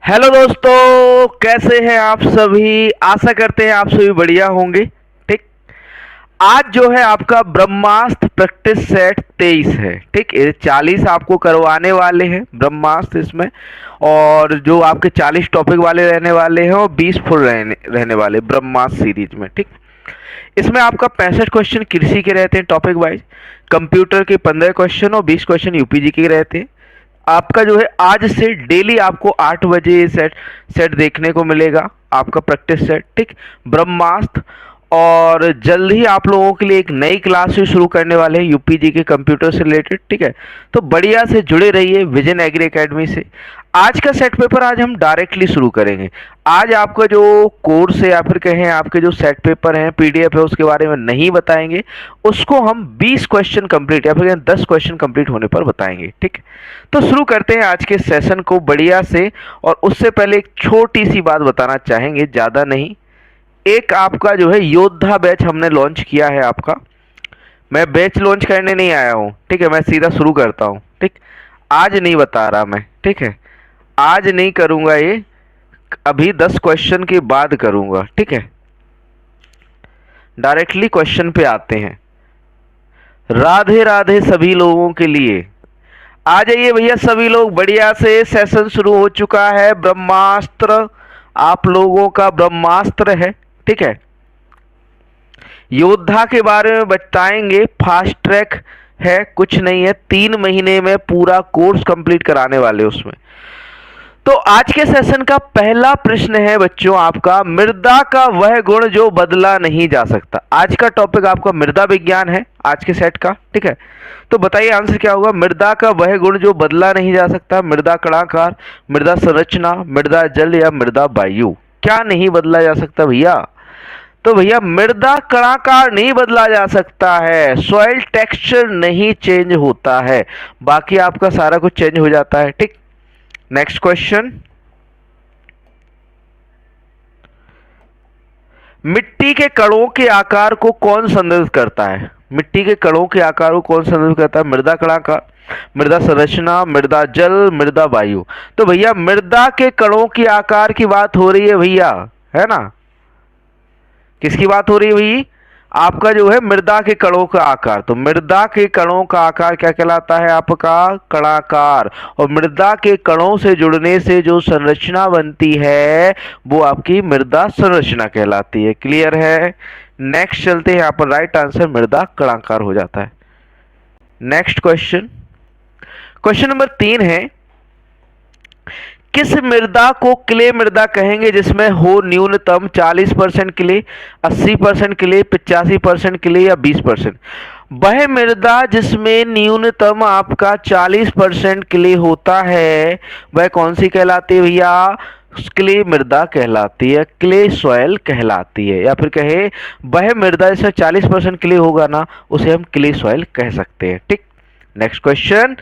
Hello दोस्तों, कैसे हैं आप सभी। आशा करते हैं आप सभी बढ़िया होंगे। ठीक। आज जो है आपका ब्रह्मास्त्र प्रैक्टिस सेट 23 है। ठीक, ये 40 आपको करवाने वाले हैं ब्रह्मास्त्र इसमें। और जो आपके 40 टॉपिक वाले रहने वाले हैं और 20 फुल रहने वाले ब्रह्मास्त्र सीरीज में। ठीक। इसमें आपका 65 क्वेश्चन कृषि के रहते हैं टॉपिक वाइज। कंप्यूटर के 15 क्वेश्चन और 20 क्वेश्चन यूपीजी के रहते हैं। आपका जो है आज से डेली आपको 8 बजे ये सेट सेट देखने को मिलेगा, आपका प्रैक्टिस सेट। ठीक, ब्रह्मास्त्र। और जल्द ही आप लोगों के लिए एक नई क्लास भी शुरू करने वाले हैं यूपीजी के कंप्यूटर से रिलेटेड। ठीक है, तो बढ़िया से जुड़े रहिए विजन एग्री एकेडमी से। आज का सेट पेपर आज हम डायरेक्टली शुरू करेंगे। आज आपका जो कोर्स है या फिर कहें आपके जो सेट पेपर हैं, पीडीएफ है, उसके बारे में नहीं बताएंगे। उसको हम 20 क्वेश्चन कंप्लीट या फिर 10 क्वेश्चन कंप्लीट होने पर बताएंगे। ठीक, तो शुरू करते हैं आज के सेशन को बढ़िया से। और उससे पहले एक छोटी सी बात बताना चाहेंगे, ज़्यादा नहीं। एक आपका जो है योद्धा बैच हमने लॉन्च किया है आपका। मैं बैच लॉन्च करने नहीं आया हूँ, ठीक है, मैं सीधा शुरू करता हूँ। ठीक, आज नहीं बता रहा मैं। ठीक है, आज नहीं करूँगा ये, अभी 10 क्वेश्चन के बाद करूँगा। ठीक है, डायरेक्टली क्वेश्चन पे आते हैं। राधे राधे सभी लोगों के लिए। आ जाइए भैया सभी लोग, बढ़िया से सेशन शुरू हो चुका है। ब्रह्मास्त्र आप लोगों का ब्रह्मास्त्र है। ठीक है, योद्धा के बारे में बताएंगे। फास्ट ट्रैक है, कुछ नहीं है, 3 महीने में पूरा कोर्स कंप्लीट कराने वाले उसमें। तो आज के सेशन का पहला प्रश्न है बच्चों आपका, मृदा का वह गुण जो बदला नहीं जा सकता। आज का टॉपिक आपका मृदा विज्ञान है आज के सेट का। ठीक है, तो बताइए आंसर क्या होगा। मृदा का वह गुण जो बदला नहीं जा सकता। मृदा कणाकार, मृदा संरचना, मृदा जल या मृदा वायु। क्या नहीं बदला जा सकता भैया? तो भैया मृदा कणाकार नहीं बदला जा सकता है। सॉइल टेक्सचर नहीं चेंज होता है, बाकी आपका सारा कुछ चेंज हो जाता है। ठीक, नेक्स्ट क्वेश्चन। मिट्टी के कणों के आकार को कौन संदर्भित करता है? मिट्टी के कणों के आकार को कौन संदर्भित करता है? मृदा कणाकार, मृदा संरचना, मृदा जल, मृदा वायु। तो भैया मृदा के कणों के आकार की बात हो रही है भैया, है ना? किसकी बात हो रही है भैया? आपका जो है मृदा के कणों का आकार। तो मृदा के कणों का आकार क्या कहलाता है? आपका कणाकार। और मृदा के कणों से जुड़ने से जो संरचना बनती है वो आपकी मृदा संरचना कहलाती है। क्लियर है? नेक्स्ट चलते हैं, यहाँ पर राइट आंसर मृदा कणाकार हो जाता है। नेक्स्ट क्वेश्चन, क्वेश्चन नंबर 3 है, किस मृदा को क्ले मृदा कहेंगे जिसमें हो न्यूनतम 40% क्ले, 80% क्ले, 85% क्ले या 20%? वह मृदा जिसमें न्यूनतम आपका 40% क्ले होता है वह कौन सी कहलाती है भैया? क्ले मृदा कहलाती है, क्ले सॉइल कहलाती है। या फिर कहे वह मृदा जिसमें 40% क्ले होगा ना, उसे हम क्ले सॉइल कह सकते हैं। ठीक, नेक्स्ट क्वेश्चन,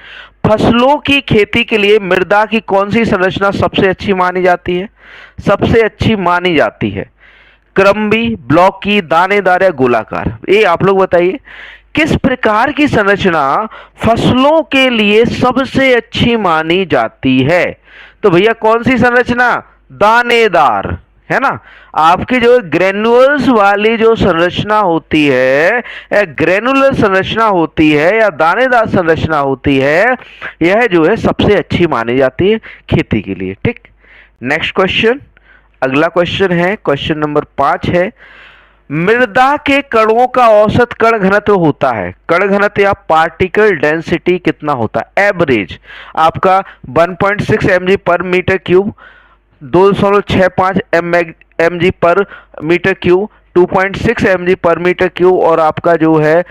फसलों की खेती के लिए मृदा की कौन सी संरचना सबसे अच्छी मानी जाती है? सबसे अच्छी मानी जाती है क्रम्बी, ब्लॉकी, दानेदार या गोलाकार। ये आप लोग बताइए किस प्रकार की संरचना फसलों के लिए सबसे अच्छी मानी जाती है? तो भैया कौन सी संरचना? दानेदार, है ना? आपकी जो ग्रेनुअल्स वाली जो संरचना होती है, ग्रेनुलर संरचना होती है या दानेदार संरचना होती है, यह जो है सबसे अच्छी मानी जाती है खेती के लिए। ठीक, नेक्स्ट क्वेश्चन, अगला क्वेश्चन है, क्वेश्चन नंबर 5 है, मृदा के कणों का औसत कण घनत्व होता है। कण घनत्व या पार्टिकल डेंसिटी कितना होता है? एवरेज आपका 1.6 mg पर मीटर क्यूब, 2.65 mg पर मीटर क्यूब, 2.6 mg पर मीटर क्यूब और आपका जो है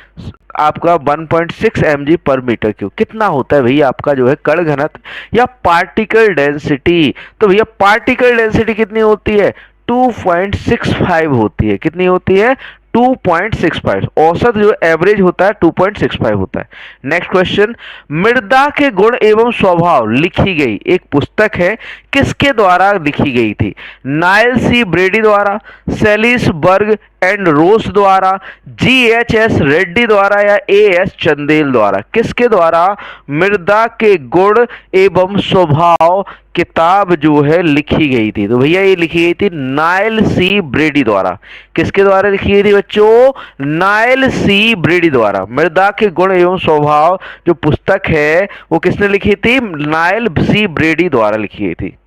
आपका 1.6 mg पर मीटर क्यूब। कितना होता है भैया आपका जो है कण घनत्व या पार्टिकल डेंसिटी? तो भैया पार्टिकल डेंसिटी कितनी होती है? 2.65 होती है। कितनी होती है? 2.65। औसत जो एवरेज होता है 2.65 होता है। नेक्स्ट क्वेश्चन, मृदा के गुण एवं स्वभाव लिखी गई एक पुस्तक है, किसके द्वारा लिखी गई थी? नाइल सी ब्रेडी द्वारा, सेलिस बर्ग एंड रोस द्वारा, GHS रेड्डी द्वारा या AS चंदेल द्वारा? किसके द्वारा मृदा के गुण एवं स्वभाव किताब जो है लिखी गई थी? तो भैया ये लिखी गई थी नाइल सी ब्रेडी द्वारा। किसके द्वारा लिखी गई थी बच्चों? नाइल सी ब्रेडी द्वारा। मृदा के गुण एवं स्वभाव जो पुस्तक है वो किसने लिखी थी? नाइल सी ब्रेडी द्वारा लिखी गई थी।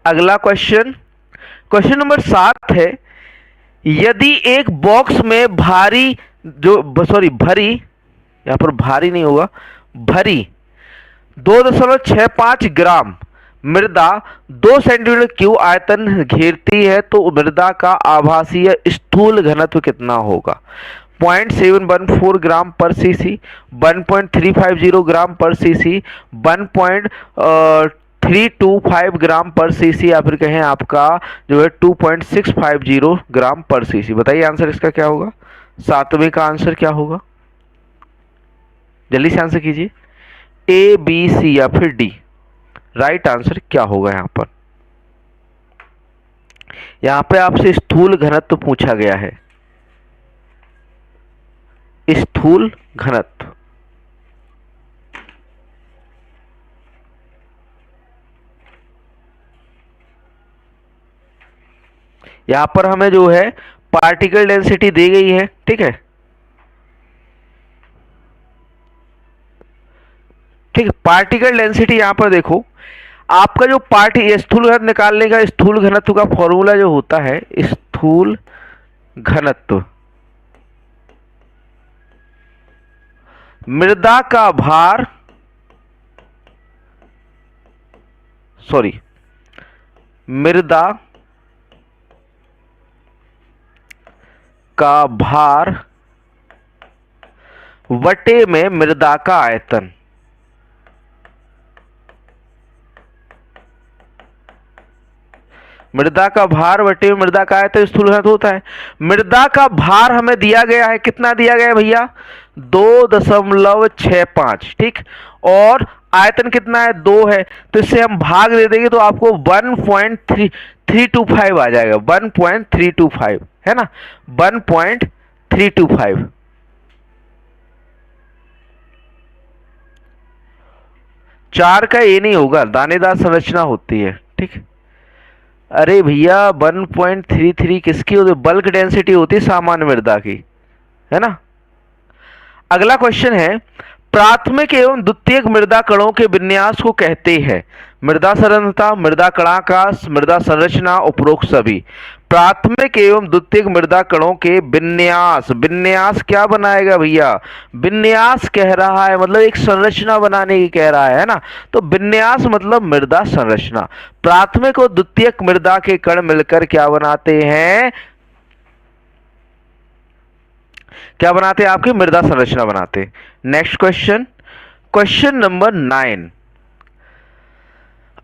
अगला क्वेश्चन, क्वेश्चन नंबर 7 है, यदि एक बॉक्स में भरी, यहां पर भारी नहीं होगा, भरी 2.65 ग्राम मृदा 2 सेंटीमीटर क्यूब आयतन घेरती है तो मृदा का आभासीय स्थूल घनत्व कितना होगा? 0.714 ग्राम पर सीसी, 1.350 ग्राम पर सीसी, 1.325 ग्राम पर सीसी, या फिर कहें आपका जो है 2.650 ग्राम पर सीसी। बताइए आंसर इसका क्या होगा? 7वें का आंसर क्या होगा? जल्दी से आंसर कीजिए। ए, बी, सी या फिर डी। राइट आंसर क्या होगा? यहां पे आपसे स्थूल घनत्व पूछा गया है। स्थूल घनत्व यहां पर हमें जो है पार्टिकल डेंसिटी दी गई है, ठीक है। ठीक है, पार्टिकल डेंसिटी यहां पर देखो, आपका जो स्थूल घनत्व निकालने का स्थूल घनत्व का फॉर्मूला जो होता है, स्थूल घनत्व मृदा का भार, मृदा का भार वटे में मृदा का आयतन। मृदा का भार वटे में मृदा का आयतन स्थूल घनत्व होता है। मृदा का भार हमें दिया गया है, कितना दिया गया है भैया? 2.65, ठीक। और आयतन कितना है? 2 है, तो इससे हम भाग दे देंगे तो आपको 1.325 आ जाएगा। 1.325 है ना, 1.325। चार का ये नहीं होगा, दानेदार संरचना होती है, ठीक। अरे भैया 1.33 किसकी होती है? बल्क डेंसिटी होती है सामान्य मृदा की, है ना। अगला क्वेश्चन है, प्राथमिक एवं द्वितीयक मृदा कणों के विन्यास को कहते हैं? मृदा संरचना, मृदा कणाकाश, मृदा संरचना, उपरोक्त सभी। प्राथमिक एवं द्वितीयक मृदा कणों के विन्यास। विन्यास क्या बनाएगा भैया? विन्यास कह रहा है मतलब एक संरचना बनाने की कह रहा है ना, तो विन्यास मतलब मृदा संरचना। प्राथमिक और द्वितीयक मृदा के कण मिलकर क्या बनाते हैं? क्या बनाते हैं? आपकी मृदा संरचना बनाते हैं। नेक्स्ट क्वेश्चन, क्वेश्चन नंबर 9,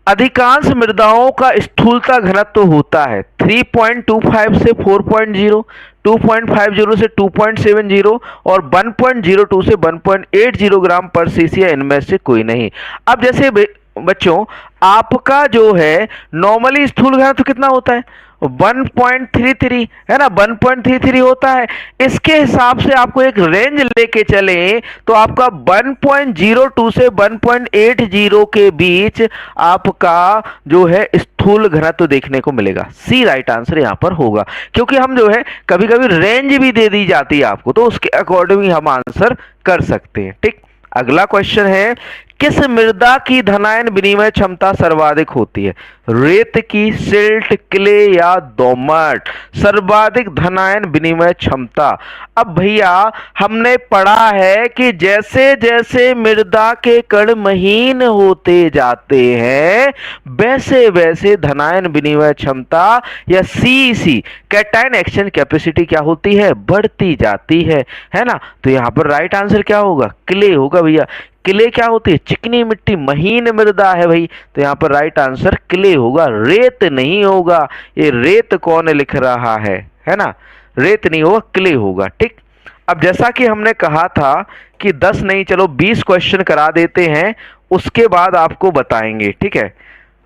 अधिकांश मृदाओं का स्थूलता घनत्व होता है 3.25 से 4.0, 2.50 से 2.70 और 1.02 से 1.80 ग्राम पर सीसी, इनमें से कोई नहीं। अब जैसे बच्चों आपका जो है नॉर्मली स्थूल घनत्व कितना होता है? 1.33 है ना, 1.33 होता है। इसके हिसाब से आपको एक रेंज लेके चले तो आपका 1.02 से 1.80 के बीच आपका जो है स्थूल घनत्व देखने को मिलेगा। सी राइट आंसर यहां पर होगा, क्योंकि हम जो है कभी कभी रेंज भी दे दी जाती है आपको, तो उसके अकॉर्डिंग हम आंसर कर सकते हैं, ठीक। अगला क्वेश्चन है, किस मृदा की धनायन विनिमय क्षमता सर्वाधिक होती है? रेत की, सिल्ट, क्ले या दोमट? सर्वाधिक धनायन विनिमय क्षमता। अब भैया हमने पढ़ा है कि जैसे जैसे मृदा के कण महीन होते जाते हैं वैसे वैसे धनायन विनिमय क्षमता या सीईसी कैटायन एक्सचेंज कैपेसिटी क्या होती है? बढ़ती जाती है ना। तो यहां पर राइट आंसर क्या होगा? क्ले होगा भैया। क्ले क्या होती है? चिकनी मिट्टी, महीन मृदा है भाई, तो यहां पर राइट आंसर क्ले होगा, रेत नहीं होगा। ये रेत कौन लिख रहा है ना, रेत नहीं होगा, क्ले होगा, ठीक। अब जैसा कि हमने कहा था कि 10 नहीं चलो 20 क्वेश्चन करा देते हैं, उसके बाद आपको बताएंगे, ठीक है,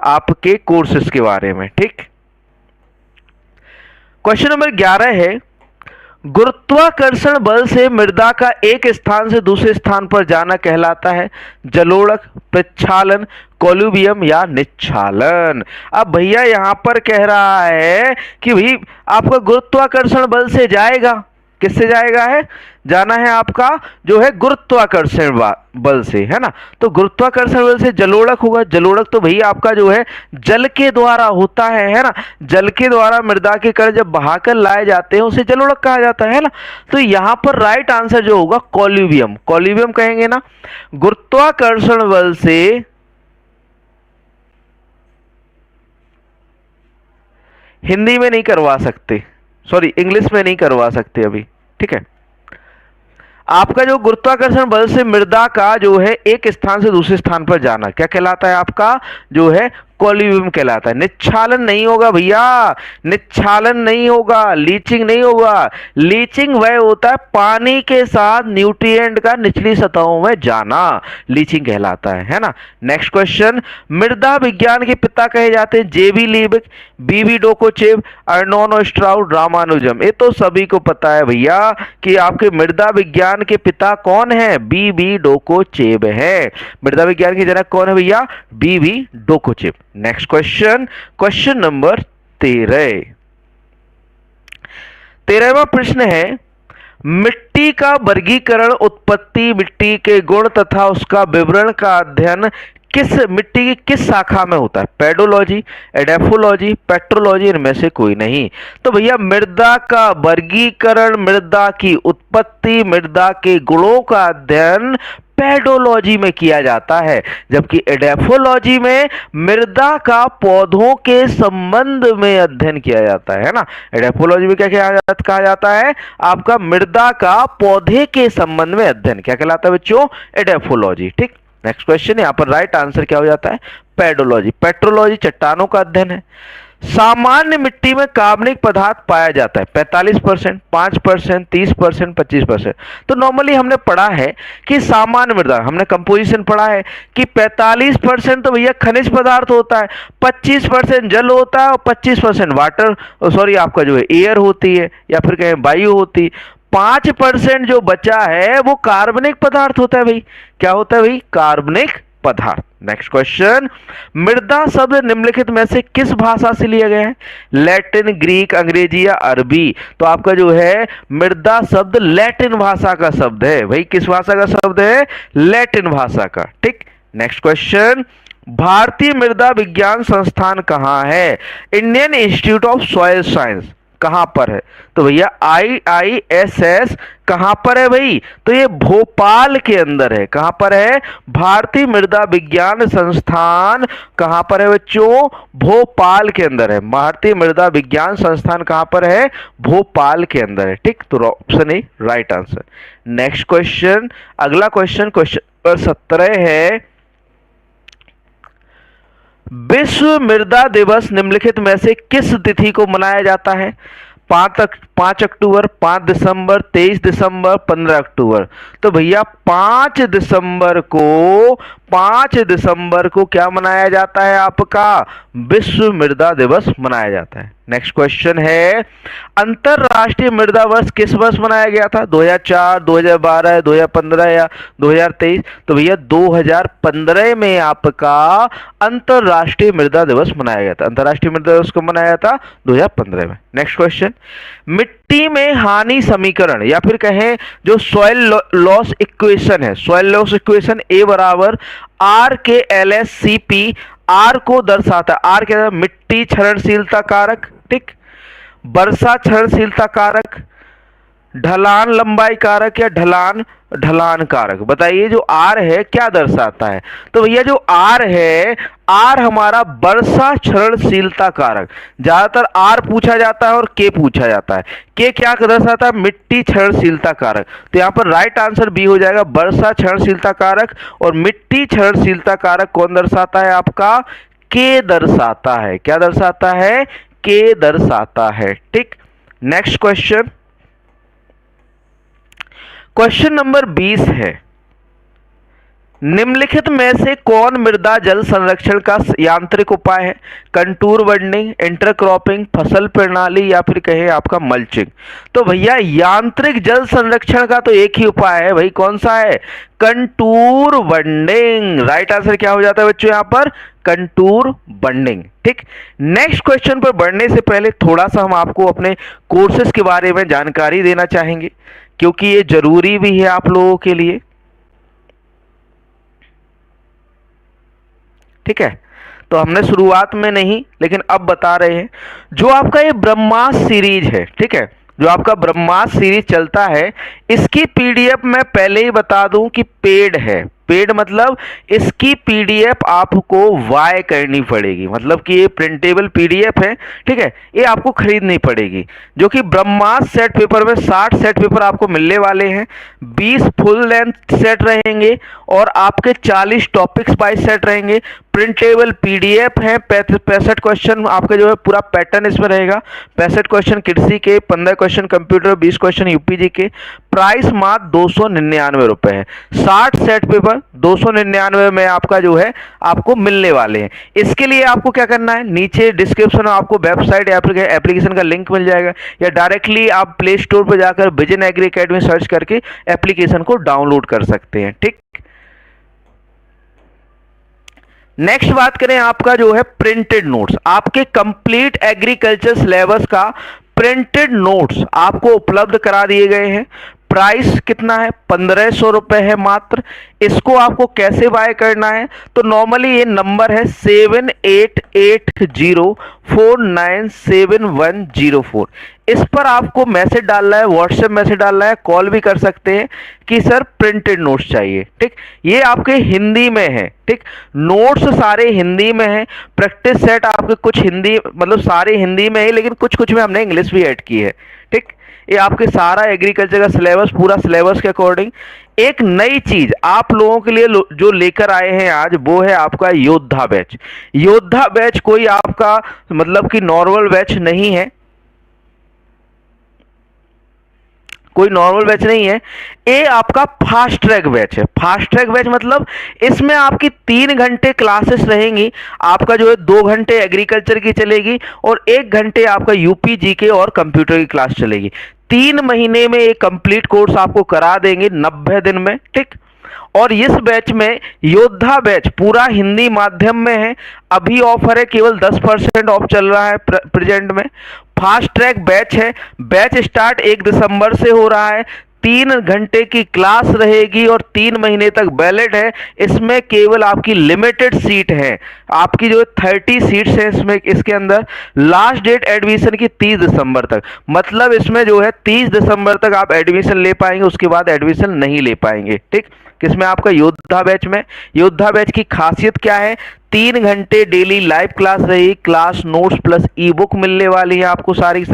आपके कोर्सेस के बारे में, ठीक। क्वेश्चन नंबर 11 है, गुरुत्वाकर्षण बल से मृदा का एक स्थान से दूसरे स्थान पर जाना कहलाता है जलोढ़क, प्रक्षालन, कोलुबियम या निच्छालन। अब भैया यहां पर कह रहा है कि भाई आपका गुरुत्वाकर्षण बल से जाएगा, किससे जाएगा है, जाना है आपका जो है गुरुत्वाकर्षण बल से, है ना। तो गुरुत्वाकर्षण बल से जलोढ़क होगा, जलोढ़क तो भैया आपका जो है जल के द्वारा होता है ना। जल के द्वारा मृदा के कण जब बहाकर लाए जाते हैं उसे जलोढ़क कहा जाता है ना। तो यहां पर राइट आंसर जो होगा कोल्यूवियम, कोल्यूवियम कहेंगे ना। गुरुत्वाकर्षण बल से हिंदी में नहीं करवा सकते, सॉरी इंग्लिश में नहीं करवा सकते अभी, ठीक है। आपका जो गुरुत्वाकर्षण बल से मृदा का जो है एक स्थान से दूसरे स्थान पर जाना क्या कहलाता है, आपका जो है कोल्यूवियम कहलाता है। निच्छालन नहीं होगा भैया, निच्छालन नहीं होगा, लीचिंग नहीं होगा। लीचिंग वह होता है पानी के साथ न्यूट्रिएंट का निचली सतहों में जाना, लीचिंग कहलाता है ना। नेक्स्ट क्वेश्चन, मृदा विज्ञान के पिता कहे जाते हैं जेबी लीबिक, बीबी डोकोचेव, अर्नोन स्ट्राउड, रामानुजम। ये तो सभी को पता है भैया कि आपके मृदा विज्ञान के पिता कौन है, बीबी डोकोचेव है। मृदा विज्ञान के जनक कौन है भैया, V V Dokuchaev. Next question, question number 13। 13वां प्रश्न है, मिट्टी का वर्गीकरण, उत्पत्ति, मिट्टी के गुण तथा उसका विवरण का अध्ययन किस मिट्टी की किस शाखा में होता है, पेडोलॉजी, एडेफोलॉजी, पेट्रोलॉजी, इनमें से कोई नहीं। तो भैया मृदा का वर्गीकरण, मृदा की उत्पत्ति, मृदा के गुणों का अध्ययन पेडोलॉजी में किया जाता है, जबकि एडेफोलॉजी में मृदा का पौधों के संबंध में अध्ययन किया जाता है ना। एडेफोलॉजी में क्या कहा जाता है, आपका मृदा का पौधे के संबंध में अध्ययन क्या कहलाता है बच्चों, एडेफोलॉजी, ठीक। नेक्स्ट क्वेश्चन, यहां पर राइट आंसर क्या हो जाता है, पेडोलॉजी। पेट्रोलॉजी चट्टानों का अध्ययन है। सामान्य मिट्टी में कार्बनिक पदार्थ पाया जाता है 45%, 5%, 30%, 25%। तो नॉर्मली हमने पढ़ा है कि सामान्य मृदा, हमने कंपोजिशन पढ़ा है कि 45% तो भैया खनिज पदार्थ होता है, 25% जल होता है और 25% वाटर, सॉरी आपका जो है एयर होती है या फिर कहें वायु होती है। 5% जो बचा है वो कार्बनिक पदार्थ होता है भाई, क्या होता है भाई, कार्बनिक पदार्थ। नेक्स्ट क्वेश्चन, मृदा शब्द निम्नलिखित में से किस भाषा से लिया गया है, लैटिन, ग्रीक, अंग्रेजी या अरबी। तो आपका जो है मृदा शब्द लैटिन भाषा का शब्द है भाई, किस भाषा का शब्द है, लैटिन भाषा का, ठीक। नेक्स्ट क्वेश्चन, भारतीय मृदा विज्ञान संस्थान कहाँ है, Indian institute of soil science कहां पर है। तो भैया IISS कहां पर है भाई, तो ये भोपाल के अंदर है। कहां पर है, भारतीय मृदा विज्ञान संस्थान कहां पर है बच्चों, भोपाल के अंदर है। भारतीय मृदा विज्ञान संस्थान कहां पर है, भोपाल के अंदर है, ठीक। तो option A right answer. Next question, अगला क्वेश्चन, क्वेश्चन नंबर 17 है, विश्व मृदा दिवस निम्नलिखित में से किस तिथि को मनाया जाता है, 5 अक्टूबर, 5 दिसंबर, 23 दिसंबर, 15 अक्टूबर। तो भैया 5 दिसंबर को क्या मनाया जाता है, आपका विश्व मृदा दिवस मनाया जाता है। नेक्स्ट क्वेश्चन है, अंतरराष्ट्रीय मृदा वर्ष किस वर्ष मनाया गया था, 2004, 2012, 2015 या 2023। तो भैया 2015 में आपका अंतरराष्ट्रीय मृदा दिवस मनाया गया था। अंतरराष्ट्रीय मृदा दिवस को मनाया था 2015 में। नेक्स्ट क्वेश्चन, मिट्टी में हानि समीकरण या फिर कहें जो सॉइल लॉस इक्वेशन है, सॉइल लॉस इक्वेशन A बराबर RKLSCP, आर को दर्शाता है, आर क्या है, मिट्टी क्षरणशीलता कारक, ठीक, वर्षा क्षरणशीलता कारक, ढलान लंबाई कारक या ढलान कारक। बताइए जो आर है क्या दर्शाता है, तो भैया जो आर है, आर हमारा वर्षा क्षरणशीलता कारक। ज्यादातर आर पूछा जाता है और के पूछा जाता है। के क्या दर्शाता है, मिट्टी क्षरणशीलता कारक। तो यहाँ पर राइट आंसर बी हो जाएगा, वर्षा क्षरणशीलता कारक। और मिट्टी क्षरणशीलता कारक कौन दर्शाता है, आपका के दर्शाता है। क्या दर्शाता है, के दर्शाता है, ठीक। नेक्स्ट क्वेश्चन, क्वेश्चन नंबर 20 है, निम्नलिखित में से कौन मृदा जल संरक्षण का यांत्रिक उपाय है? कंटूर बंडिंग, इंटरक्रॉपिंग, फसल प्रणाली या फिर कहे आपका मल्चिंग। तो भैया यांत्रिक जल संरक्षण का तो एक ही उपाय है भाई, कौन सा है? Contour bunding. राइट आंसर क्या हो जाता है बच्चों यहाँ पर? Contour bunding. ठीक, नेक्स्ट क्वेश्चन पर बढ़ने से पहले थोड़ा सा हम आपको अपने कोर्सेज के बारे में जानकारी देना चाहेंगे, क्योंकि ये जरूरी भी है आप लोगों के लिए। ठीक है, तो हमने शुरुआत में नहीं लेकिन अब बता रहे हैं, जो आपका ये ब्रह्मास्त्र सीरीज है, ठीक है, जो आपका ब्रह्मास्त्र सीरीज चलता है, इसकी पीडीएफ मैं पहले ही बता दूं कि पेड है। पेड मतलब इसकी पीडीएफ आपको बाय करनी पड़ेगी, मतलब कि ये प्रिंटेबल पीडीएफ है, ठीक है, ये आपको खरीदनी पड़ेगी। जो कि ब्रह्मास्त्र सेट पेपर में 60 सेट पेपर आपको मिलने वाले हैं, 20 फुल लेंथ सेट रहेंगे और आपके 40 टॉपिक्स बाय सेट रहेंगे। प्रिंटेबल पीडीएफ है, 65 क्वेश्चन आपका जो है पूरा पैटर्न इसमें रहेगा, 65 क्वेश्चन कृषि के, 15 क्वेश्चन कंप्यूटर, 20 क्वेश्चन यूपीजी के। प्राइस मात्र 299 रुपए है। 60 सेट पेपर 299 में आपका जो है आपको मिलने वाले हैं। इसके लिए आपको क्या करना है, नीचे डिस्क्रिप्शन में आपको वेबसाइट या एप्लीकेशन का लिंक मिल जाएगा, या डायरेक्टली आप प्ले स्टोर पर जाकर विजन एग्री एकेडमी सर्च करके एप्लीकेशन को डाउनलोड कर सकते हैं। ठीक, नेक्स्ट बात करें आपका जो है प्रिंटेड नोट्स। आपके कंप्लीट एग्रीकल्चर सिलेबस का प्रिंटेड नोट्स आपको उपलब्ध करा दिए गए हैं। प्राइस कितना है? 1500 रुपए है मात्र। इसको आपको कैसे बाय करना है? तो नॉर्मली ये नंबर है 7880497104। इस पर आपको मैसेज डालना है, व्हाट्सएप मैसेज डालना है, कॉल भी कर सकते हैं कि सर प्रिंटेड नोट्स चाहिए। ठीक, ये आपके हिंदी में है। ठीक, नोट्स सारे हिंदी में है, प्रैक्टिस सेट आपके कुछ हिंदी, मतलब सारे हिंदी में है, लेकिन कुछ कुछ में हमने इंग्लिश भी ऐड की है। ठीक, ये आपके सारा एग्रीकल्चर का सिलेबस, पूरा सिलेबस के अकॉर्डिंग। एक नई चीज आप लोगों के लिए जो लेकर आए हैं आज, वो है आपका योद्धा बैच। योद्धा बैच कोई आपका मतलब कि नॉर्मल बैच नहीं है, कोई नॉर्मल बैच नहीं है, ये आपका फास्ट ट्रैक बैच है। फास्ट ट्रैक बैच मतलब इसमें आपकी 3 घंटे क्लासेस रहेंगी। आपका जो है 2 घंटे एग्रीकल्चर की चलेगी और 1 घंटे आपका यूपी जीके और कंप्यूटर की क्लास चलेगी। 3 महीने में ये कंप्लीट कोर्स आपको करा देंगे 90 दिन में। ठीक, और इस बैच में योद्धा बैच पूरा हिंदी माध्यम में है। अभी ऑफर है, केवल 10% ऑफ चल रहा है प्रेजेंट में। फास्ट ट्रैक बैच है, बैच स्टार्ट 1 दिसंबर से हो रहा है। 3 घंटे की क्लास रहेगी और 3 महीने तक वैलिड है। इसमें केवल आपकी लिमिटेड सीट है, आपकी जो 30 सीट्स है इसमें, इसके अंदर लास्ट डेट एडमिशन की 30 दिसंबर तक, मतलब इसमें जो है 30 दिसंबर तक आप एडमिशन ले पाएंगे, उसके बाद एडमिशन नहीं ले पाएंगे। ठीक, किसमें? आपका योद्धा बैच में। योद्धा बैच की खासियत क्या है? 3 घंटे डेली लाइव क्लास रही, क्लास नोट्स प्लस ई बुक मिलने वाली है आपको सारी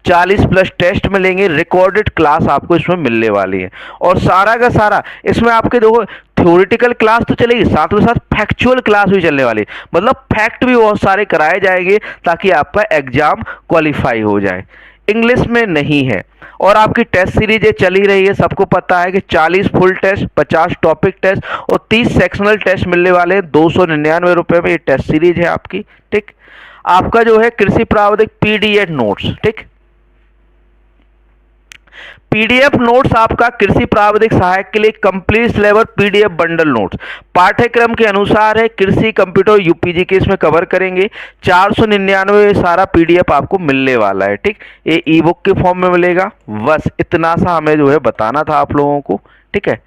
40 प्लस टेस्ट मिलेंगे, रिकॉर्डेड क्लास आपको इसमें मिलने वाली है। और सारा का सारा इसमें आपके देखो थ्योरेटिकल क्लास तो चलेगी, साथ में साथ फैक्चुअल क्लास भी चलने वाली, मतलब फैक्ट भी बहुत सारे कराए जाएंगे ताकि आपका एग्जाम क्वालिफाई हो जाए। इंग्लिश में नहीं है। और आपकी टेस्ट सीरीज चली रही है, सबको पता है कि 40 फुल टेस्ट, 50 टॉपिक टेस्ट और 30 सेक्शनल टेस्ट मिलने वाले हैं 299 रुपए में। ये टेस्ट सीरीज है आपकी। ठीक, आपका जो है कृषि प्रावधिक पीडीएफ नोट्स। ठीक, पीडीएफ नोट्स आपका कृषि प्रावधिक सहायक के लिए complete syllabus PDF bundle notes पाठ्यक्रम के अनुसार है। कृषि कंप्यूटर यूपीजी के इसमें कवर करेंगे। 499 सारा पीडीएफ आपको मिलने वाला है। ठीक, ये ई बुक के फॉर्म में मिलेगा। बस इतना सा हमें जो है बताना था आप लोगों को। ठीक है,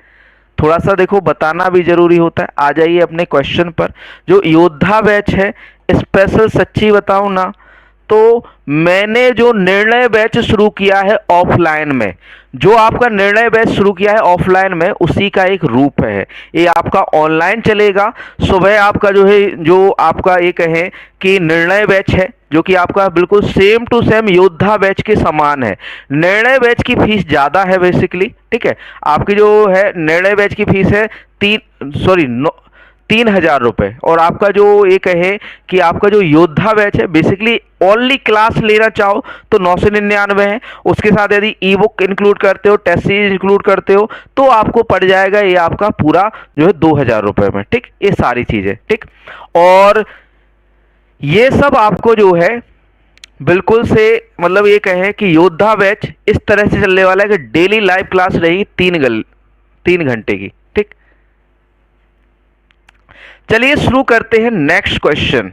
थोड़ा सा देखो बताना भी जरूरी होता है। आ जाइए अपने क्वेश्चन पर। जो योद्धा बैच है, स्पेशल सच्ची बताऊं ना तो मैंने जो निर्णय बैच शुरू किया है ऑफलाइन में, जो आपका निर्णय बैच शुरू किया है ऑफलाइन में, उसी का एक रूप है। ये आपका ऑनलाइन चलेगा। सुबह आपका जो है, जो आपका ये कहें कि निर्णय बैच है, जो कि आपका बिल्कुल सेम टू सेम योद्धा बैच के समान है। निर्णय बैच की फीस ज़्यादा है बेसिकली। ठीक है, आपकी जो है निर्णय बैच की फीस है 3,000 रुपये। और आपका जो एक है कि आपका जो योद्धा बैच है, बेसिकली ओनली क्लास लेना चाहो तो 999 है। उसके साथ यदि ई बुक इंक्लूड करते हो, टेस्ट सीरीज इंक्लूड करते हो, तो आपको पड़ जाएगा ये आपका पूरा जो है 2,000 रुपये में। ठीक, ये सारी चीजें। ठीक, और ये सब आपको जो है बिल्कुल से मतलब ये कहें कि योद्धा बैच इस तरह से चलने वाला है कि डेली लाइव क्लास रही 3 घंटे की। ठीक, चलिए शुरू करते हैं नेक्स्ट क्वेश्चन।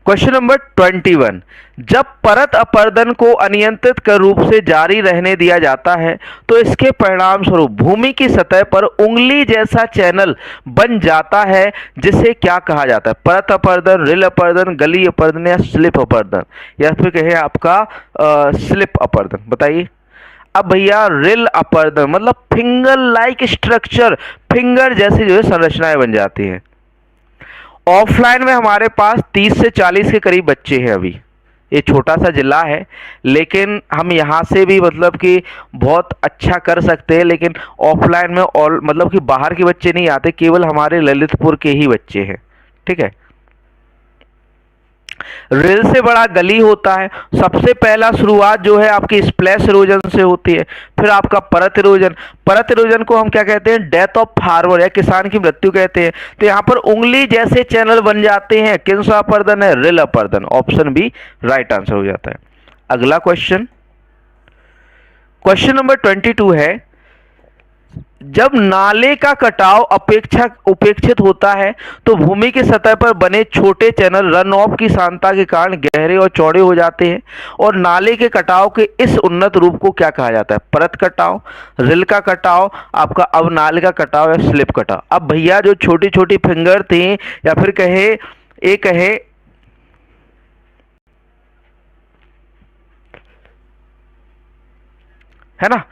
Question number 21। जब परत अपर्दन को अनियंत्रित कर रूप से जारी रहने दिया जाता है तो इसके परिणाम स्वरूप भूमि की सतह पर उंगली जैसा चैनल बन जाता है, जिसे क्या कहा जाता है? परत अपर्दन, रिल अपर्दन, गली अपर्दन या स्लिप अपर्दन, या फिर कहे आपका स्लिप अपर्दन। बताइए। अब भैया रिल अपर्दन मतलब फिंगर लाइक स्ट्रक्चर, फिंगर जैसी जो है संरचनाएं बन जाती हैं। ऑफलाइन में हमारे पास 30 से 40 के करीब बच्चे हैं। अभी ये छोटा सा जिला है, लेकिन हम यहाँ से भी मतलब कि बहुत अच्छा कर सकते हैं। लेकिन ऑफलाइन में और मतलब कि बाहर के बच्चे नहीं आते, केवल हमारे ललितपुर के ही बच्चे हैं। ठीक है। रिल से बड़ा गली होता है। सबसे पहला शुरुआत जो है आपकी स्प्लैश इरोजन से होती है, फिर आपका परत इरोजन। परत इरोजन को हम क्या कहते हैं? डेथ ऑफ फार्मर या किसान की मृत्यु कहते हैं। तो यहाँ पर उंगली जैसे चैनल बन जाते हैं। किन सा अपर्दन है? रिल अपर्दन। ऑप्शन बी राइट आंसर हो जाता है। अगला क्वेश्चन, क्वेश्चन नंबर 22 है। जब नाले का कटाव उपेक्षित होता है तो भूमि की सतह पर बने छोटे चैनल रन ऑफ की सांद्रता के कारण गहरे और चौड़े हो जाते हैं, और नाले के कटाव के इस उन्नत रूप को क्या कहा जाता है? परत कटाव, रिल का कटाव, आपका अवनाल का कटाव या स्लिप कटाव। अब भैया जो छोटी छोटी फिंगर थी या फिर कहे एक कहे है ना,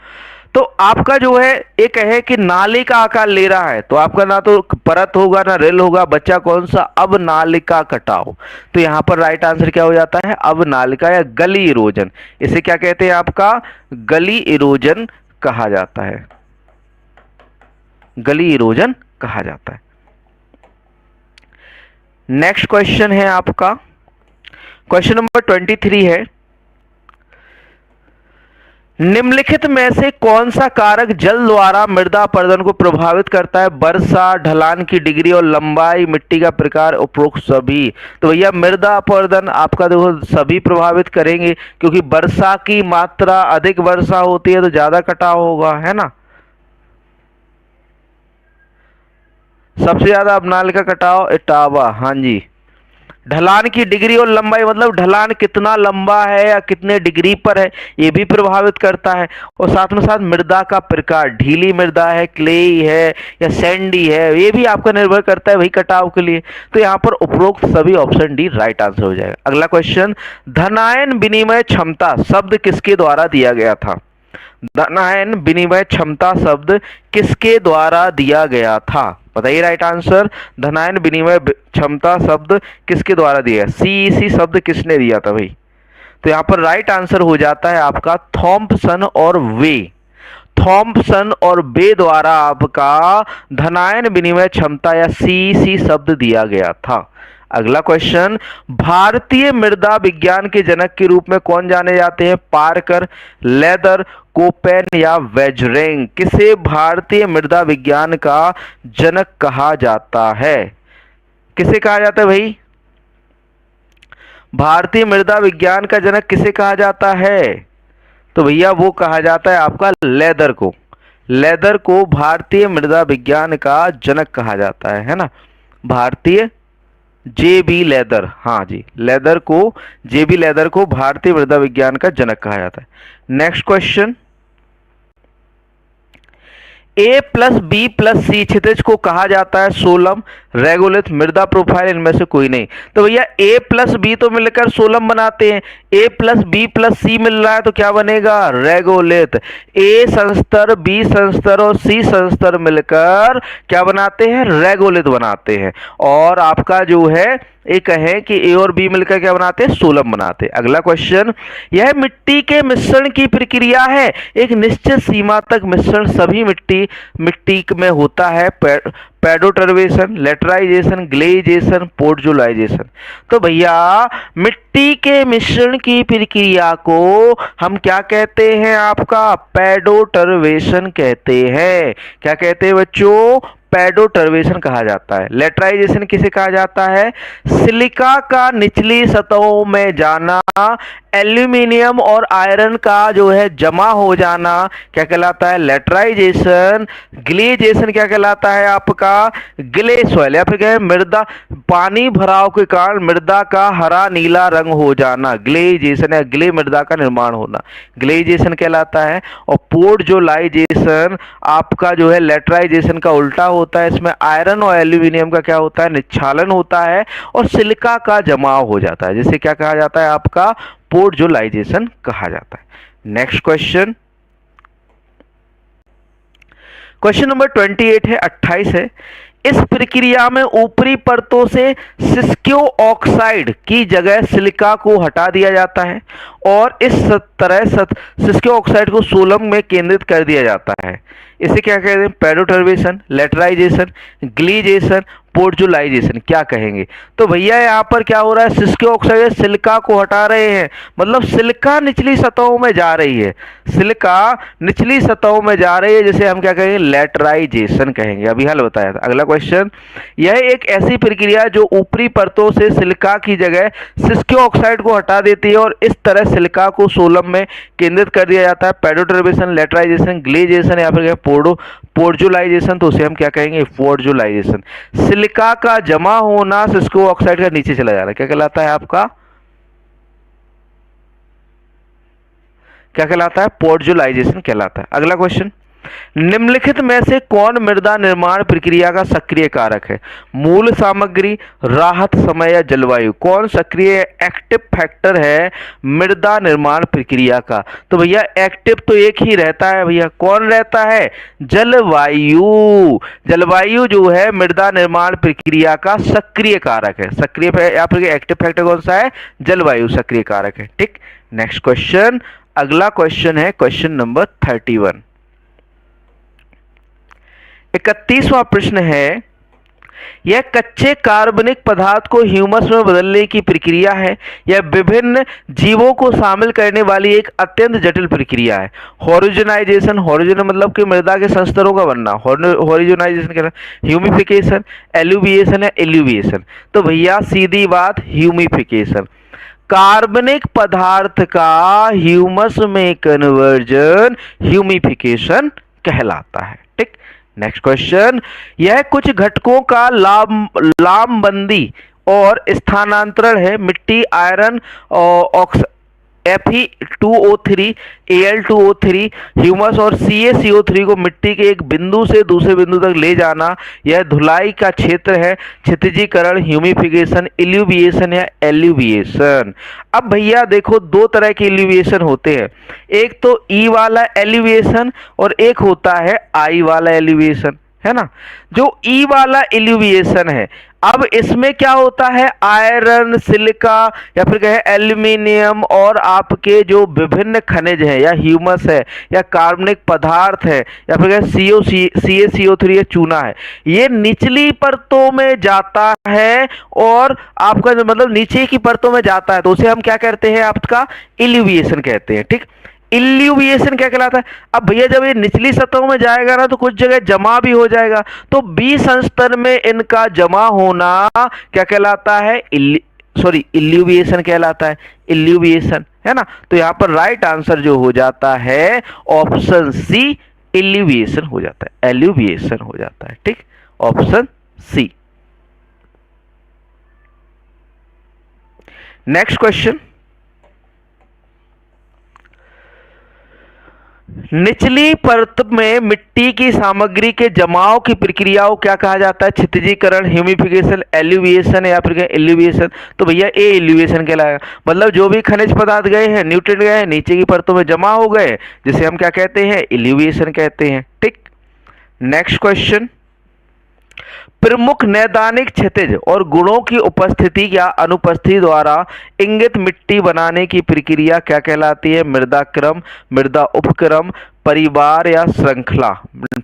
तो आपका जो है एक है कि नाले का आकार ले रहा है, तो आपका ना तो परत होगा ना रिल होगा, बच्चा कौन सा? अब नालिका कटाव। तो यहां पर राइट आंसर क्या हो जाता है? अब नालिका या गली इरोजन। इसे क्या कहते हैं? आपका गली इरोजन कहा जाता है। गली इरोजन कहा जाता है। नेक्स्ट क्वेश्चन है आपका क्वेश्चन नंबर 23 है। निम्नलिखित में से कौन सा कारक जल द्वारा मृदा अपर्दन को प्रभावित करता है? वर्षा, ढलान की डिग्री और लंबाई, मिट्टी का प्रकार, उपरोक्त सभी। तो भैया मृदा अपर्दन आपका देखो सभी प्रभावित करेंगे, क्योंकि वर्षा की मात्रा अधिक वर्षा होती है तो ज्यादा कटाव होगा, है ना। सबसे ज्यादा अपनाल का कटाव इटावा। हाँ जी। ढलान की डिग्री और लंबाई मतलब ढलान कितना लंबा है या कितने डिग्री पर है, ये भी प्रभावित करता है। और साथ में साथ मृदा का प्रकार, ढीली मृदा है, क्लेई है या सैंडी है, ये भी आपका निर्भर करता है वही कटाव के लिए। तो यहाँ पर उपरोक्त सभी ऑप्शन डी राइट आंसर हो जाएगा। अगला क्वेश्चन, धनायन विनिमय क्षमता शब्द किसके द्वारा दिया गया था? धनायन विनिमय क्षमता शब्द किसके द्वारा दिया गया था? बताइए राइट आंसर। धनायन विनिमय क्षमता शब्द किसके द्वारा दिया? सीईसी शब्द किसने दिया था भाई? तो यहाँ पर राइट आंसर हो जाता है आपका थॉम्पसन और वे। थॉम्पसन और वे द्वारा आपका धनायन विनिमय क्षमता या सीईसी शब्द दिया गया था। अगला क्वेश्चन, भारतीय मृदा विज्ञान के जनक के रूप में कौन जाने जाते हैं? पार्कर, लेदर, कोपेन या वेजरिंग। किसे भारतीय मृदा विज्ञान का जनक कहा जाता है? किसे कहा जाता है भाई? भारतीय मृदा विज्ञान का जनक किसे कहा जाता है? तो भैया वो कहा जाता है आपका लेदर को। लेदर को भारतीय मृदा विज्ञान का जनक कहा जाता है ना। भारतीय जेबी लेदर, हाँ जी, लेदर को, जेबी लेदर को भारतीय मृदा विज्ञान का जनक कहा जाता है। नेक्स्ट क्वेश्चन, ए प्लस बी प्लस सी क्षितिज को कहा जाता है सोलम, रेगोलिथ, मृदा प्रोफाइल, इनमें से कोई नहीं। तो भैया ए प्लस बी तो मिलकर सोलम बनाते हैं, ए प्लस बी प्लस सी मिल रहा है तो क्या बनेगा? रेगोलिथ। ए संस्तर, बी संस्तर और सी संस्तर मिलकर क्या बनाते हैं? रेगोलिथ बनाते हैं। और आपका जो है ये कहें कि ए और बी मिलकर क्या बनाते हैं, सोलम बनाते हैं। अगला क्वेश्चन, यह मिट्टी के मिश्रण की प्रक्रिया है। एक निश्चित सीमा तक मिश्रण सभी मिट्टी में होता है। पेडोटर्वेशन, लेटराइजेशन, ग्लेजेशन, पोर्टजुलाइजेशन। तो भैया मिट्टी के मिश्रण की प्रक्रिया को हम क्या कहते हैं, आपका पेडोटर्वेशन कहते हैं। क्या कहते हैं बच्चों, पेडोटर्वेशन कहा जाता है। लेटराइजेशन किसे कहा जाता है, सिलिका का निचली सतहों में जाना, एल्यूमिनियम और आयरन का जो है जमा हो जाना क्या कहलाता है, लेटराइजेशन। ग्लेजेशन क्या कहलाता है आपका, ग्ले सॉइल या फिर क्या है, मृदा पानी भराव के कारण मृदा का हरा नीला रंग हो जाना, ग्लेजेशन या ग्ले मृदा का निर्माण होना, ग्लेजेशन कहलाता है। और पोर्टजुलाइजेशन आपका जो है लेटराइजेशन का उल्टा होता है। इसमें आयरन और एल्यूमिनियम का क्या होता है, निक्षालन होता है और सिलिका का जमाव हो जाता है, जिसे क्या कहा जाता है आपका, पोर्टजुलाइजेशन कहा जाता है। नेक्स्ट क्वेश्चन, क्वेश्चन नंबर 28 है, 28 है। इस प्रक्रिया में ऊपरी परतों से सिस्क्यो ऑक्साइड की जगह सिलिका को हटा दिया जाता है और इस तरह सिस्क्यो ऑक्साइड को सोलम में केंद्रित कर दिया जाता है। इसे क्या कहते हैं, पेडोटर्वेशन, लेटराइजेशन, ग्लीजेशन, पोर्टजुलाइजेशन क्या कहेंगे। तो भैया यहाँ पर क्या हो रहा है, सिस्क्यो ऑक्साइड सिलिका को हटा रहे हैं, मतलब सिलिका निचली सतहों में जा रही है, सिलिका निचली सतहों में जा रही है, जिसे हम क्या कहेंगे, लेटराइजेशन कहेंगे। अभी हल बताया था। अगला क्वेश्चन, यह एक ऐसी प्रक्रिया जो ऊपरी परतों से सिलिका की जगह सिस्क्यो ऑक्साइड को हटा देती है और इस तरह सिलिका को सोलम में केंद्रित कर दिया जाता है। पेडोटर्वेशन, लेटराइजेशन, ग्लेजेशन या फिर पोर्टजुलाइजेशन, तो उसे हम क्या कहेंगे, पोर्टजुलाइजेशन। सिलिका का जमा होना सिस्क्यो ऑक्साइड का नीचे चला जाना क्या कहलाता है आपका, क्या कहलाता है, पोर्टजुलाइजेशन कहलाता है। अगला क्वेश्चन, निम्नलिखित में से कौन मृदा निर्माण प्रक्रिया का सक्रिय कारक है, मूल सामग्री, राहत समय या जलवायु। कौन सक्रिय एक्टिव फैक्टर है मृदा निर्माण प्रक्रिया का। तो भैया एक्टिव तो एक ही रहता है भैया, कौन रहता है, जलवायु। जलवायु जो है मृदा निर्माण प्रक्रिया का सक्रिय कारक है। सक्रिय या फिर एक्टिव फैक्टर कौन सा है, जलवायु सक्रिय कारक है। ठीक, नेक्स्ट क्वेश्चन, अगला क्वेश्चन है क्वेश्चन नंबर 31। 31वां प्रश्न है, यह कच्चे कार्बनिक पदार्थ को ह्यूमस में बदलने की प्रक्रिया है। यह विभिन्न जीवों को शामिल करने वाली एक अत्यंत जटिल प्रक्रिया है। होरिजोनाइजेशन, होरिजोन मतलब कि मृदा के संस्तरों का बनना, होरिजोनाइजेशन कहना, ह्यूमिफिकेशन, एल्यूविएशन या एल्यूविएशन। तो भैया सीधी बात, ह्यूमिफिकेशन। कार्बनिक पदार्थ का ह्यूमस में कन्वर्जन ह्यूमिफिकेशन कहलाता है। ठीक, नेक्स्ट क्वेश्चन, यह कुछ घटकों का लामबंदी और स्थानांतरण है। मिट्टी, आयरन, Fe2O3, Al2O3, ह्यूमस और CaCO3 को मिट्टी के एक बिंदु से दूसरे बिंदु तक ले जाना, यह धुलाई का क्षेत्र है। क्षितिजीकरण, ह्यूमिफिकेशन, इल्यूविएशन या एल्यूविएशन। अब भैया देखो, दो तरह के इल्यूविएशन होते हैं, एक तो ई वाला एल्यूविएशन और एक होता है आई वाला एल्यूविएशन, है ना। जो ई वाला इल्यूविएशन है, अब इसमें क्या होता है, आयरन, सिलिका या फिर कहे एल्यूमिनियम और आपके जो विभिन्न खनिज हैं या ह्यूमस है या कार्बनिक पदार्थ है या फिर कहे CaCO3 या चूना है, ये निचली परतों में जाता है और आपका मतलब नीचे की परतों में जाता है, तो उसे हम क्या कहते हैं, आपका इल्यूविएशन कहते हैं। ठीक, इल्यूविएशन क्या कहलाता है। अब भैया जब ये निचली सतहों में जाएगा ना, तो कुछ जगह जमा भी हो जाएगा, तो बी संस्तर में इनका जमा होना क्या कहलाता है, इल्यूविएशन कहलाता है, इल्यूविएशन, है ना। तो यहाँ पर राइट आंसर जो हो जाता है ऑप्शन सी, इल्यूविएशन हो जाता है, एल्यूविएशन हो जाता है। ठीक, ऑप्शन सी। नेक्स्ट क्वेश्चन, निचली परत में मिट्टी की सामग्री के जमाव की प्रक्रिया को क्या कहा जाता है, क्षितिजीकरण, ह्यूमिफिकेशन, एल्यूविएशन या फिर एल्यूविएशन। तो भैया ए एल्यूविएशन कहलाएगा, मतलब जो भी खनिज पदार्थ गए हैं, न्यूट्रिएंट गए हैं, नीचे की परतों में जमा हो गए, जिसे हम क्या कहते हैं, एल्यूविएशन कहते हैं। ठीक, नेक्स्ट क्वेश्चन, प्रमुख नैदानिक क्षितिज और गुणों की उपस्थिति या अनुपस्थिति द्वारा इंगित मिट्टी बनाने की प्रक्रिया क्या कहलाती है? मृदा क्रम, मृदा उपक्रम, परिवार या श्रृंखला।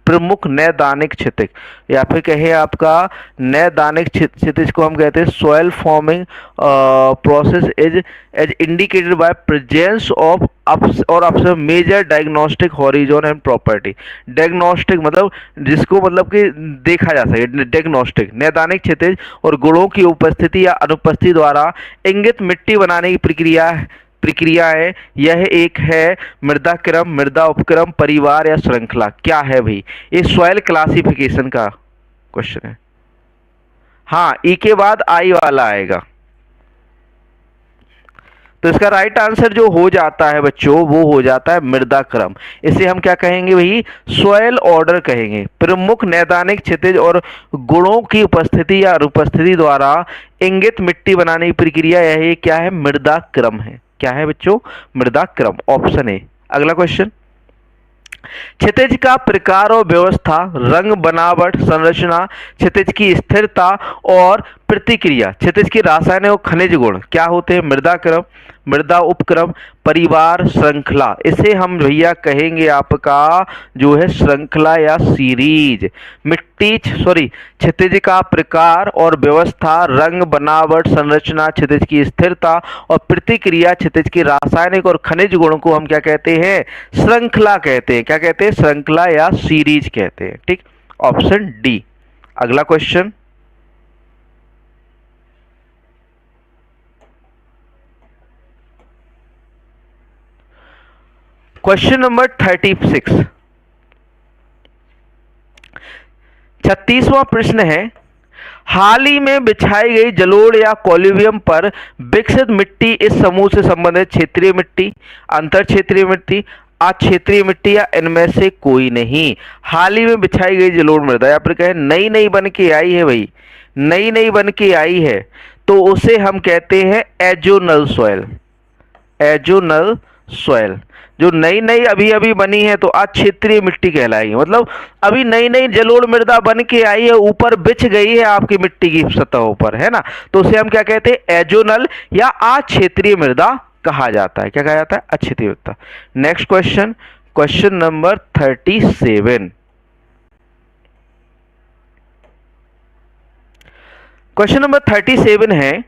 प्रमुख नैदानिक क्षितिज या फिर कहे आपका नैदानिक क्षितिज को हम कहते हैं soil forming process is as indicated by presence of अप्स और अप्स major diagnostic horizon and property. Diagnostic मतलब जिसको मतलब कि देखा जा सके, डायग्नोस्टिक नैदानिक क्षितिज और गुणों की उपस्थिति या अनुपस्थिति द्वारा इंगित मिट्टी बनाने की प्रक्रिया है। यह एक है मृदा क्रम, मृदा उपक्रम, परिवार या श्रृंखला। क्या है भाई? ये सॉइल क्लासिफिकेशन का क्वेश्चन है। हाँ, ई के बाद आई वाला आएगा, तो इसका राइट आंसर जो हो जाता है बच्चों वो हो जाता है मृदा क्रम। इसे हम क्या कहेंगे भाई? सॉइल ऑर्डर कहेंगे। प्रमुख नैदानिक क्षितिज और गुणों की उपस्थिति या अनुपस्थिति द्वारा इंगित मिट्टी बनाने की प्रक्रिया यह क्या है? मृदा क्रम है। क्या है बच्चों? मृदा क्रम। Option A. अगला क्वेश्चन, क्षितिज का प्रकार और व्यवस्था, रंग, बनावट, संरचना, क्षितिज की स्थिरता और प्रतिक्रिया, क्षितिज की रासायनिक और खनिज गुण क्या होते हैं? मृदा क्रम, मृदा उपक्रम, परिवार, श्रृंखला। इसे हम भैया कहेंगे आपका जो है श्रृंखला या सीरीज। क्षितिज का प्रकार और व्यवस्था, रंग, बनावट, संरचना, क्षितिज की स्थिरता और प्रतिक्रिया, क्षितिज की रासायनिक और खनिज गुण को हम क्या कहते हैं? श्रृंखला कहते हैं। क्या कहते हैं? श्रृंखला या सीरीज कहते हैं। ठीक, ऑप्शन डी। अगला क्वेश्चन, क्वेश्चन नंबर 36, 36वां प्रश्न है, हाल ही में बिछाई गई जलोढ़ या कॉलोवियम पर विकसित मिट्टी इस समूह से संबंधित क्षेत्रीय मिट्टी, अंतर क्षेत्रीय मिट्टी, अक्षेत्रीय मिट्टी या इनमें से कोई नहीं। हाल ही में बिछाई गई जलोढ़ मृदा या फिर कहे नई नई बन के आई है भाई, नई नई बन के आई है, तो उसे हम कहते हैं एजोनल सॉइल। एजोनल सॉइल जो नई नई अभी अभी बनी है तो अक्षेत्रीय मिट्टी कहलाएगी। मतलब अभी नई नई जलोढ़ मृदा बन के आई है, ऊपर बिछ गई है आपकी मिट्टी की सतहों पर, है ना, तो उसे हम क्या कहते हैं? एजोनल या अक्षेत्रीय मृदा कहा जाता है। क्या कहा जाता है? अक्षेत्रीय मृदा। Next question, question number 37। Question number 37 है,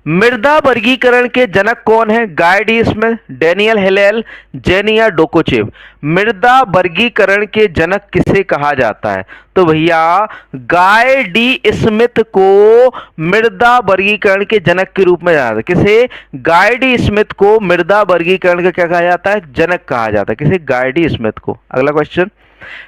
मृदा वर्गीकरण के जनक कौन है? Guy D Smith, Daniel Hillel, Jenny या डोकोचेव। मृदा वर्गीकरण के जनक किसे कहा जाता है? तो भैया गाय डी स्मिथ को मृदा वर्गीकरण के जनक के रूप में जाना जाता है। किसे? गाय डी स्मिथ को मृदा वर्गीकरण का क्या कहा जाता है? जनक कहा जाता है। किसे? गाय डी स्मिथ को। अगला क्वेश्चन,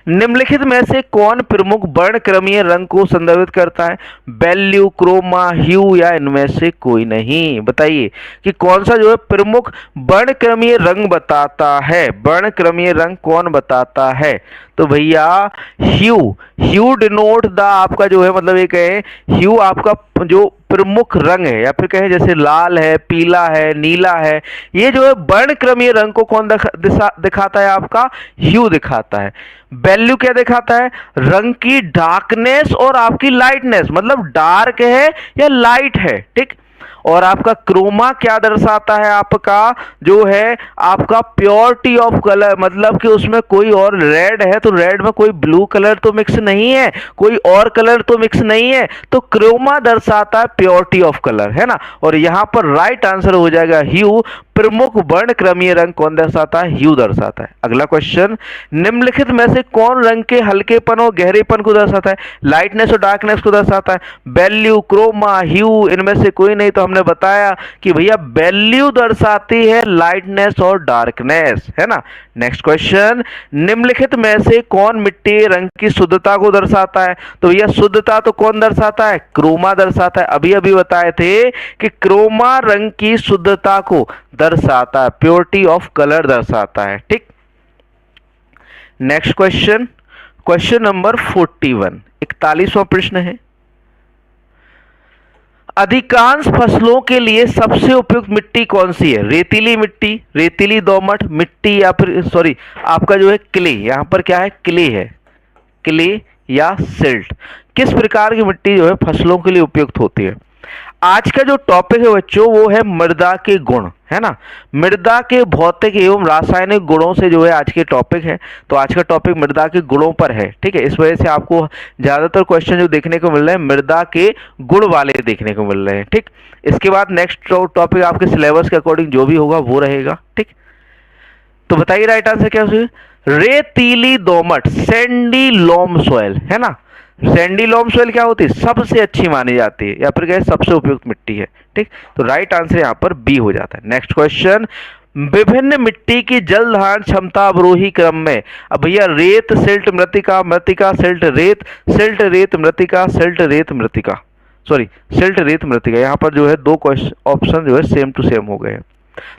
निम्नलिखित में से कौन प्रमुख वर्णक्रमीय रंग को संदर्भित करता है? वैल्यू, क्रोमा, ह्यू या इनमें से कोई नहीं। बताइए कि कौन सा जो है प्रमुख वर्णक्रमीय रंग बताता है? वर्णक्रमीय रंग कौन बताता है? तो भैया ह्यू। ह्यू डिनोट द आपका जो है मतलब ये कहे ह्यू आपका जो प्रमुख रंग है या फिर कहे जैसे लाल है, पीला है, नीला है, ये जो है वर्णक्रमीय रंग को कौन दिखाता है? आपका ह्यू दिखाता है। वैल्यू क्या दिखाता है? रंग की डार्कनेस और आपकी लाइटनेस, मतलब डार्क है या लाइट है। ठीक, और आपका क्रोमा क्या दर्शाता है? आपका जो है आपका प्योरिटी ऑफ कलर, मतलब कि उसमें कोई और रेड है तो रेड में कोई ब्लू कलर तो मिक्स नहीं है, कोई और कलर तो मिक्स नहीं है, तो क्रोमा दर्शाता है प्योरिटी ऑफ कलर, है ना। और यहां पर राइट आंसर हो जाएगा ह्यू। प्रमुख वर्णक्रमीय रंग कौन दर्शाता है? ह्यू दर्शाता है। अगला क्वेश्चन, निम्नलिखित में से कौन रंग के हल्केपन और गहरेपन को दर्शाता है? लाइटनेस और डार्कनेस को दर्शाता है। वैल्यू, क्रोमा, ह्यू, इनमें से कोई नहीं। तो हमने बताया कि भैया वैल्यू दर्शाती है लाइटनेस और डार्कनेस, है ना। नेक्स्ट क्वेश्चन, निम्नलिखित में से कौन मिट्टी रंग की शुद्धता को दर्शाता है? तो भैया शुद्धता तो कौन दर्शाता है? क्रोमा दर्शाता है। अभी अभी बताए थे कि क्रोमा रंग की शुद्धता को दर्शाता है, प्योरिटी ऑफ कलर दर्शाता है। ठीक, नेक्स्ट क्वेश्चन, क्वेश्चन नंबर 41, 41वां प्रश्न है, अधिकांश फसलों के लिए सबसे उपयुक्त मिट्टी कौन सी है? रेतीली मिट्टी, रेतीली दोमट मिट्टी या फिर आपका जो है क्ले, यहां पर क्या है? क्ले है, क्ले या सिल्ट? किस प्रकार की मिट्टी जो है फसलों के लिए उपयुक्त होती है? आज का जो टॉपिक है बच्चों वो है मृदा के गुण, है ना। मृदा के भौतिक एवं रासायनिक गुणों से जो है आज के टॉपिक है। तो आज का टॉपिक मृदा के गुणों पर है, ठीक है। इस वजह से आपको ज्यादातर क्वेश्चन जो देखने को मिल रहे हैं मृदा के गुण वाले देखने को मिल रहे हैं, ठीक। इसके बाद नेक्स्ट टॉपिक आपके सिलेबस के अकॉर्डिंग जो भी होगा वो रहेगा, ठीक। तो बताइए राइट आंसर क्या है? रेतीली दोमट, सैंडी लोम सॉइल, है ना। सैंडी लोम सॉइल क्या होती है? सबसे अच्छी मानी जाती है या फिर क्या है? सबसे उपयुक्त मिट्टी है, ठीक। तो राइट आंसर यहाँ पर बी हो जाता है। नेक्स्ट क्वेश्चन, विभिन्न मिट्टी की जल धारण क्षमता अवरोही क्रम में। अब भैया रेत सिल्ट मृतिका, मृतिका सिल्ट रेत, सिल्ट रेत मृतिका, सिल्ट रेत मृतिका, सॉरी सिल्ट रेत मृतिका। यहाँ पर जो है दो क्वेश्चन ऑप्शन जो है सेम टू सेम हो गए हैं।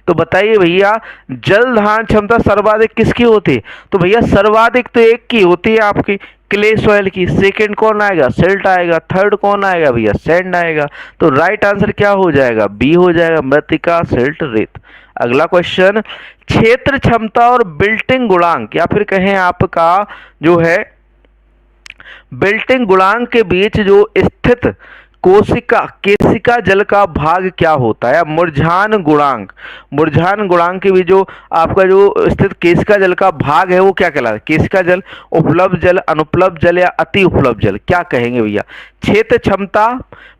तो बताइए भैया जल धारण क्षमता सर्वाधिक किसकी होती है? तो भैया सर्वाधिक तो एक की होती है आपकी क्ले सॉइल की। सेकंड कौन आएगा? सिल्ट आएगा। थर्ड कौन आएगा भैया? सैंड आएगा। तो राइट आंसर क्या हो जाएगा? बी हो जाएगा, मृतिका सिल्ट रेत। अगला क्वेश्चन, क्षेत्र क्षमता और बिल्टिंग गुणांक या फिर कहें आपका जो है बिल्टिंग गुणांक के बीच जो स्थित कोशिका केशिका जल का भाग क्या होता है? मुरझान गुणांक, मुरझान गुणांक के भी जो आपका जो स्थित केशिका जल का भाग है वो क्या कहलाता है? केशिका जल, उपलब्ध जल, अनुपलब्ध जल या अति उपलब्ध जल, क्या कहेंगे भैया? क्षेत्र क्षमता,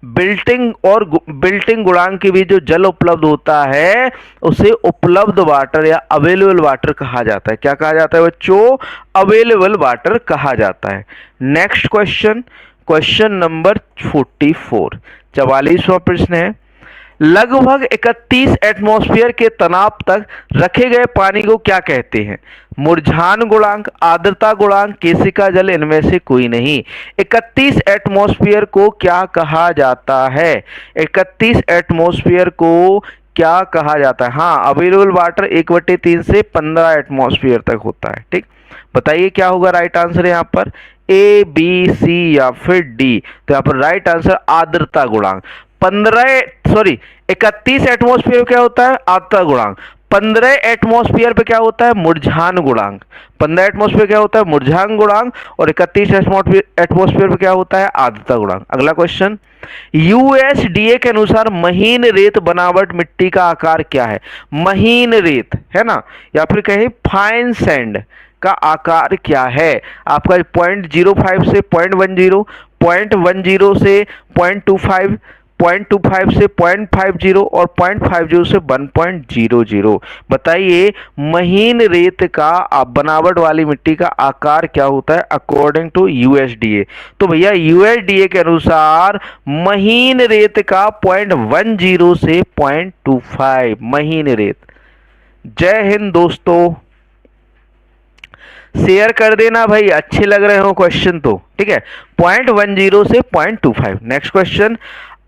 बिल्टिंग गुणांक के बीच जो जल उपलब्ध होता है उसे उपलब्ध वाटर या अवेलेबल वाटर कहा जाता है। क्या कहा जाता है बच्चों? अवेलेबल वाटर कहा जाता है। नेक्स्ट क्वेश्चन, क्वेश्चन नंबर 44, 44वां प्रश्न है, लगभग 31 एटमॉस्फेयर के तनाव तक रखे गए पानी को क्या कहते हैं? मुरझान गुणांक, आर्द्रता गुणांक, केशिका जल, इनमें से कोई नहीं। 31 एटमॉस्फेयर को क्या कहा जाता है? 31 एटमॉस्फेयर को क्या कहा जाता है? हाँ, अवेलेबल वाटर 1/3 से 15 एटमॉस्फेयर तक होता है, ठीक। बताइए क्या होगा राइट आंसर यहाँ पर? ए, बी, सी या फिर डी? तो यहाँ पर राइट आंसर आर्द्रता गुणांक। 31 एटमॉस्फेयर क्या होता है? आर्द्रता गुणांक। 15 एटमॉस्फेयर पे क्या होता है? मुरझान गुणांक। 15 एटमॉस्फेयर क्या होता है? मुरझान गुणांक। और 31 एटमॉस्फेयर पे क्या होता है? आर्द्रता गुणांक। अगला क्वेश्चन, यूएसडीए के अनुसार महीन रेत बनावट मिट्टी का आकार क्या है? महीन रेत, है ना, या फिर कहें फाइन सैंड का आकार क्या है? आपका 0.05 से 0.10, 0.10 से 0.25, 0.25 से 0.50 और 0.50 से 1.00। बताइए महीन रेत का बनावट वाली मिट्टी का आकार क्या होता है अकॉर्डिंग टू यूएसडीए? तो भैया यूएसडीए के अनुसार महीन रेत का 0.10 से 0.25 महीन रेत। जय हिंद दोस्तों, शेयर कर देना भाई, अच्छे लग रहे हो क्वेश्चन तो, ठीक है। 0.10 से 0.25। नेक्स्ट क्वेश्चन,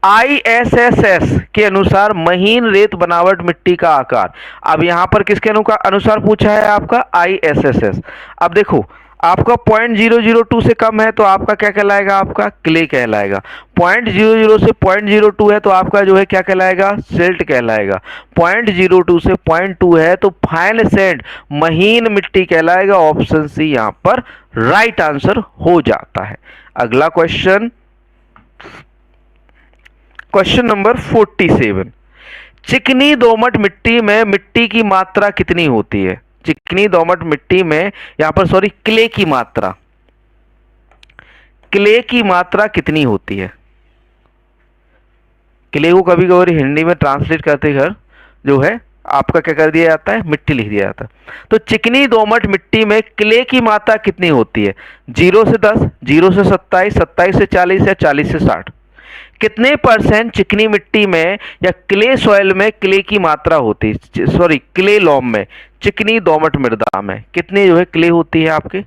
आईएसएसएस के अनुसार महीन रेत बनावट मिट्टी का आकार। अब यहां पर किसके अनुसार पूछा है? आपका आईएसएसएस। अब देखो आपका 0.002 से कम है तो आपका क्या कहलाएगा? आपका क्ले कहलाएगा। 0.00 से 0.02 है तो आपका जो है क्या कहलाएगा? सिल्ट कहलाएगा। 0.02 से 0.2 है तो फाइन सैंड, महीन मिट्टी कहलाएगा। ऑप्शन सी यहां पर राइट आंसर हो जाता है। अगला क्वेश्चन, क्वेश्चन नंबर 47, चिकनी दोमट मिट्टी में मिट्टी की मात्रा कितनी होती है? चिकनी दोमट मिट्टी में यहां पर सॉरी क्ले की मात्रा, क्ले की मात्रा कितनी होती है? क्ले को कभी कभी हिंदी में ट्रांसलेट करते घर जो है आपका क्या कर दिया जाता है? मिट्टी लिख दिया जाता है। तो चिकनी दोमट मिट्टी में क्ले की मात्रा कितनी होती है? 0 से 10, 0 से 27, 27 से 40 या 40 से 60? कितने परसेंट चिकनी मिट्टी में या क्ले सॉइल में क्ले की मात्रा होती है? सॉरी क्ले लॉम में, चिकनी दोमट मृदा में कितनी जो है क्ले होती है आपके?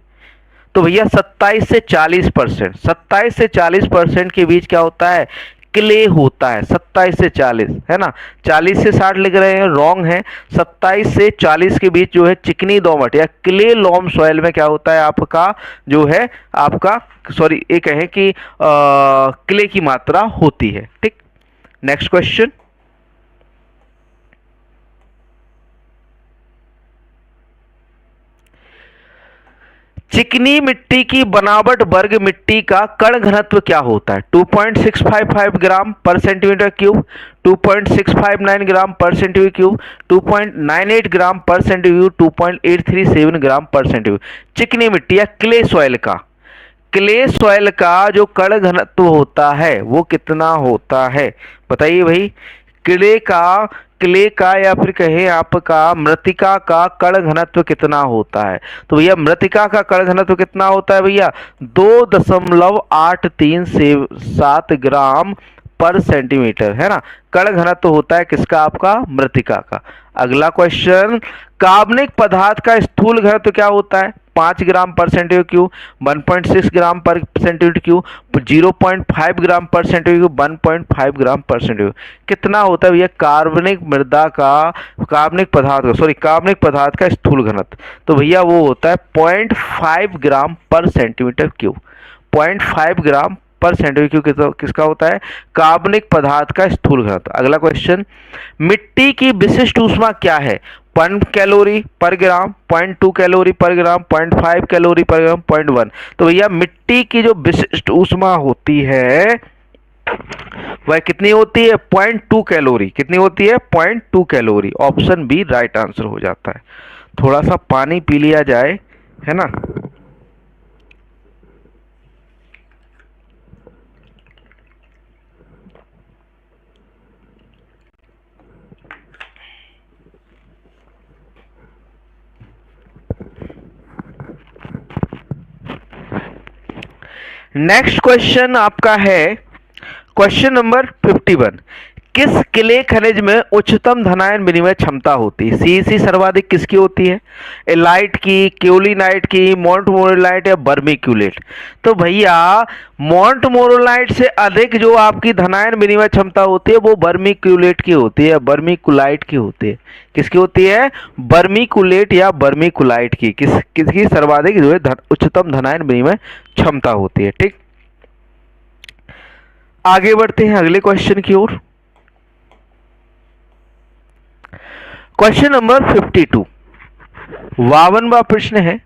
तो भैया 27 से 40%, 27 से 40% के बीच क्या होता है? क्ले होता है। 27 से 40, है ना। 40 से 60 लिख रहे हैं, रॉन्ग है। 27 से 40 के बीच जो है चिकनी दोमट या क्ले लॉम सॉइल में क्या होता है आपका जो है आपका सॉरी ये कहें कि क्ले की मात्रा होती है, ठीक। नेक्स्ट क्वेश्चन, चिकनी मिट्टी की बनावट वर्ग मिट्टी का कण घनत्व क्या होता है? 2.655 ग्राम पर सेंटीमीटर क्यूब, 2.659 ग्राम पर सेंटीमीटर क्यूब, 2.98 ग्राम पर सेंटीमीटर, 2.837 ग्राम पर सेंटीमीटर। चिकनी मिट्टी या क्ले सॉइल का जो कण घनत्व होता है वो कितना होता है? बताइए भाई। क्ले का या फिर कहें आपका मृतिका का कण घनत्व कितना होता है? तो भैया मृतिका का कण घनत्व कितना होता है भैया? 2.8377 ग्राम पर सेंटीमीटर, है ना। कण घनत्व होता है किसका? आपका मृतिका का। अगला क्वेश्चन, कार्बनिक पदार्थ का स्थूल घनत्व क्या होता है? 5 ग्राम पर सेंटीमीटर क्यूब, 1.6 ग्राम पर सेंटीमीटर क्यूब, 0.5 ग्राम पर सेंटीमीटर क्यूब, 1.5 ग्राम पर सेंटीमीटर। कितना होता है भैया कार्बनिक पदार्थ का स्थूल घनत्व? तो भैया वो होता है 0.5 ग्राम पर सेंटीमीटर क्यूब। 0.5 ग्राम पर सेंटीमीटर क्यूब किसका होता है? कार्बनिक पदार्थ का स्थूल घनत्व। अगला क्वेश्चन, मिट्टी की विशिष्ट ऊष्मा क्या है? 1 कैलोरी पर ग्राम, 0.2 कैलोरी पर ग्राम, 0.5 कैलोरी पर ग्राम, 0.1। तो भैया मिट्टी की जो विशिष्ट ऊष्मा होती है वह कितनी होती है? 0.2 कैलोरी। कितनी होती है? 0.2 calorie. Option B right answer हो जाता है। थोड़ा सा पानी पी लिया जाए, है ना। नेक्स्ट क्वेश्चन आपका है क्वेश्चन नंबर 51। किस क्ले खनिज में उच्चतम धनायन विनिमय क्षमता होती है? सीईसी सर्वाधिक किसकी होती है? एलाइट की, क्योलिनाइट की, मोंटमोरोलाइट या बर्मिक्यूलेट? तो भैया मोंटमोरोलाइट से अधिक जो आपकी धनायन विनिमय क्षमता होती है वो बर्मिक्यूलेट की होती है, बर्मिकुलाइट की होती है। किसकी होती है? बर्मिकुलेट या बर्मिकुलाइट की। किसकी सर्वाधिक जो है उच्चतम धनायन विनिमय क्षमता होती है। ठीक, आगे बढ़ते हैं अगले क्वेश्चन की ओर। क्वेश्चन नंबर 52, 52वां प्रश्न है,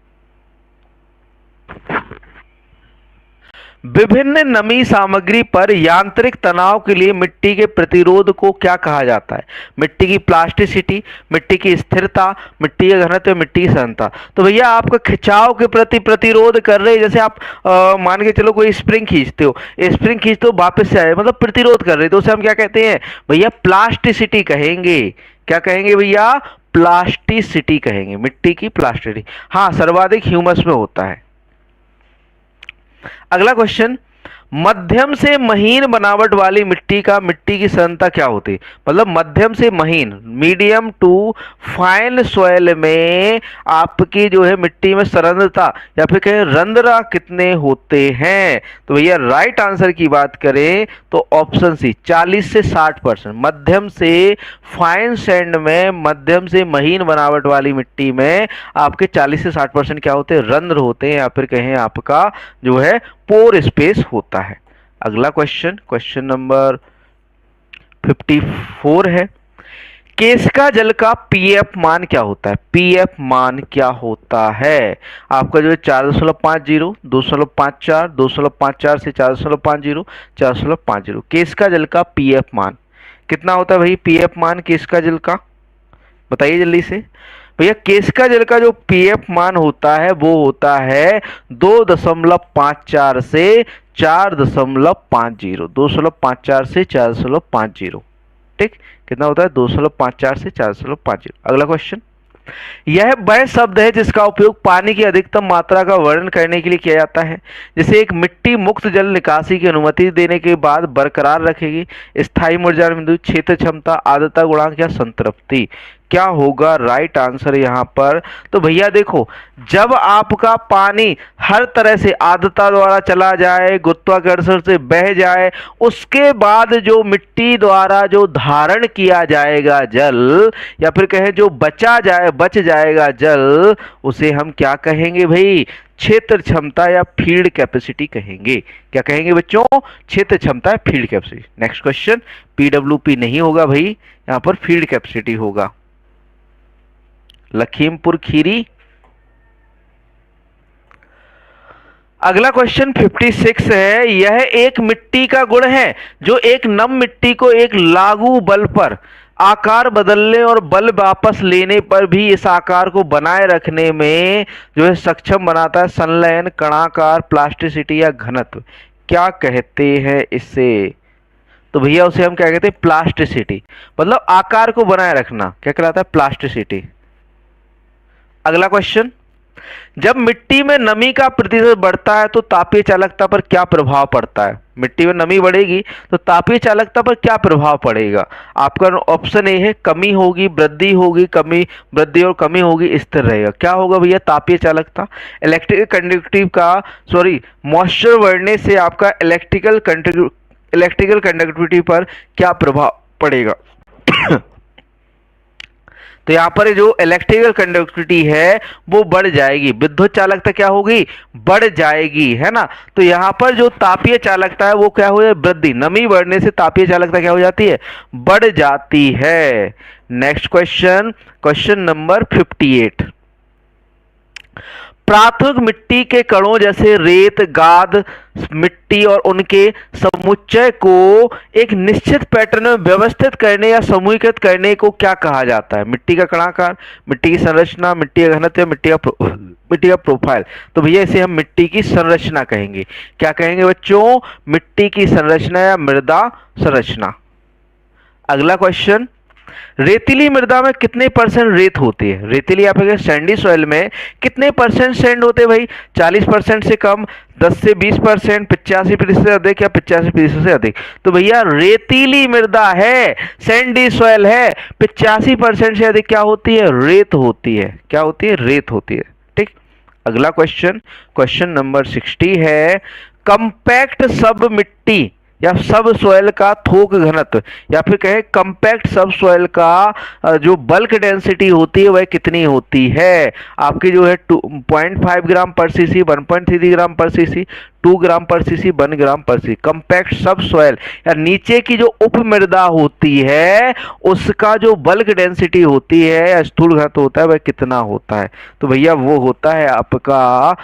विभिन्न नमी सामग्री पर यांत्रिक तनाव के लिए मिट्टी के प्रतिरोध को क्या कहा जाता है? मिट्टी की प्लास्टिसिटी, मिट्टी की स्थिरता, मिट्टी का घनत्व, मिट्टी की सघनता। तो भैया आपका खिंचाव के प्रति प्रतिरोध कर रहे, जैसे आप मान के चलो कोई स्प्रिंग खींचते हो, वापस से आए, मतलब प्रतिरोध कर रहे, तो उसे हम क्या कहते हैं भैया? प्लास्टिसिटी कहेंगे। क्या कहेंगे भैया? प्लास्टिसिटी कहेंगे, मिट्टी की प्लास्टिसिटी। हाँ, सर्वाधिक ह्यूमस में होता है। अगला क्वेश्चन, मध्यम से महीन बनावट वाली मिट्टी की सघनता क्या होती है? मतलब मध्यम से महीन, मीडियम टू फाइन सॉइल में आपकी जो है मिट्टी में सरंध्रता या फिर कहें रंध्रा कितने होते हैं? तो भैया राइट आंसर की बात करें तो ऑप्शन सी 40 से 60%। मध्यम से फाइन सैंड में, मध्यम से महीन बनावट वाली मिट्टी में आपके 40 से 60% क्या होते हैं? रंध्र होते हैं, या फिर कहें आपका जो है पोर स्पेस होता है। अगला क्वेश्चन, क्वेश्चन नंबर 54 है, केशिका जल का पीएफ मान क्या होता है? पीएफ मान क्या होता है? आपका जो है 4.50, 2.54, 2.54 से 4.50, 4.50। केशिका जल का पीएफ मान कितना होता है भाई? पीएफ मान केशिका जल का बताइए जल्दी से भैया। केशिका जल का जो पीएफ मान होता है वो होता है 2.54 से 4.50, 2.54 से 4.50। ठीक, कितना होता है? 2.54 से 4.50। अगला क्वेश्चन, यह वह शब्द है जिसका उपयोग पानी की अधिकतम मात्रा का वर्णन करने के लिए किया जाता है। जैसे एक मिट्टी मुक्त जल निकासी की अनुमति देने के बाद बरकरार रखेगी। स्थायी मुरझाने बिंदु, क्षेत्र क्षमता, आर्द्रता गुणांक या संतृप्ति। क्या होगा राइट आंसर यहाँ पर? तो भैया देखो, जब आपका पानी हर तरह से आर्द्रता द्वारा चला जाए, गुरुत्वाकर्षण से बह जाए, उसके बाद जो मिट्टी द्वारा जो धारण किया जाएगा जल, या फिर कहें जो बच जाएगा जल, उसे हम क्या कहेंगे भाई? क्षेत्र क्षमता या फील्ड कैपेसिटी कहेंगे। क्या कहेंगे बच्चों? क्षेत्र क्षमता या field capacity. Next question, PWP नहीं होगा भाई, यहां पर फील्ड कैपेसिटी होगा। लखीमपुर खीरी, अगला क्वेश्चन 56 है। यह एक मिट्टी का गुण है जो एक नम मिट्टी को एक लागू बल पर आकार बदलने और बल वापस लेने पर भी इस आकार को बनाए रखने में जो है सक्षम बनाता है। संलयन, कणाकार, प्लास्टिसिटी या घनत्व। क्या कहते हैं इसे? तो भैया उसे हम क्या कहते हैं? प्लास्टिसिटी। मतलब आकार को बनाए रखना क्या कहलाता है? प्लास्टिसिटी। अगला क्वेश्चन, जब मिट्टी में नमी का प्रतिशत बढ़ता है तो तापीय चालकता पर क्या प्रभाव पड़ता है? मिट्टी में नमी बढ़ेगी तो तापीय चालकता पर क्या प्रभाव पड़ेगा? आपका ऑप्शन ए है कमी होगी, वृद्धि होगी, कमी, वृद्धि और कमी होगी, स्थिर रहेगा। क्या होगा भैया? तापीय चालकता। इलेक्ट्रिकल कंडक्टिव का मॉइस्चर बढ़ने से आपका इलेक्ट्रिकल कंडक्टिविटी पर क्या प्रभाव पड़ेगा? तो यहां पर जो इलेक्ट्रिकल कंडक्टिविटी है वो बढ़ जाएगी, विद्युत चालकता क्या होगी? बढ़ जाएगी, है ना। तो यहां पर जो तापीय चालकता है वो क्या हो जाए? वृद्धि। नमी बढ़ने से तापीय चालकता क्या हो जाती है? बढ़ जाती है। Next question, question number 58। प्राथमिक मिट्टी के कणों जैसे रेत, गाद, मिट्टी और उनके समुच्चय को एक निश्चित पैटर्न में व्यवस्थित करने या समूहीकृत करने को क्या कहा जाता है? मिट्टी का कणाकार, मिट्टी की संरचना, मिट्टी का घनत्व, मिट्टी का प्रोफाइल। तो भैया इसे हम मिट्टी की संरचना कहेंगे। क्या कहेंगे बच्चों? मिट्टी की संरचना या मृदा संरचना। अगला क्वेश्चन, रेतीली मृदा में कितने परसेंट रेत होती है? रेतीली आप सैंडी सॉइल में कितने परसेंट सैंड होते हैं भाई? 40% से कम, 10 से 20%, 85% से अधिक या 85% से अधिक। तो भैया रेतीली मृदा है, सैंडी सॉइल है, 85% से अधिक क्या होती है? रेत होती है। क्या होती है? रेत होती है। ठीक। अगला क्वेश्चन, क्वेश्चन नंबर 60 है। कंपैक्ट सब मिट्टी या सब सॉइल का थोक घनत्व या फिर कहे कंपैक्ट सब सॉइल का जो बल्क डेंसिटी होती है वह कितनी होती है? आपकी जो है 0.5 ग्राम पर सीसी, 1.33 ग्राम पर सीसी, 2 ग्राम पर सीसी, 1 ग्राम पर सीसी। कंपैक्ट सब सॉइल या नीचे की जो उप मृदा होती है उसका जो बल्क डेंसिटी होती है या स्थूल घनत्व होता है वह कितना होता है? तो भैया वो होता है आपका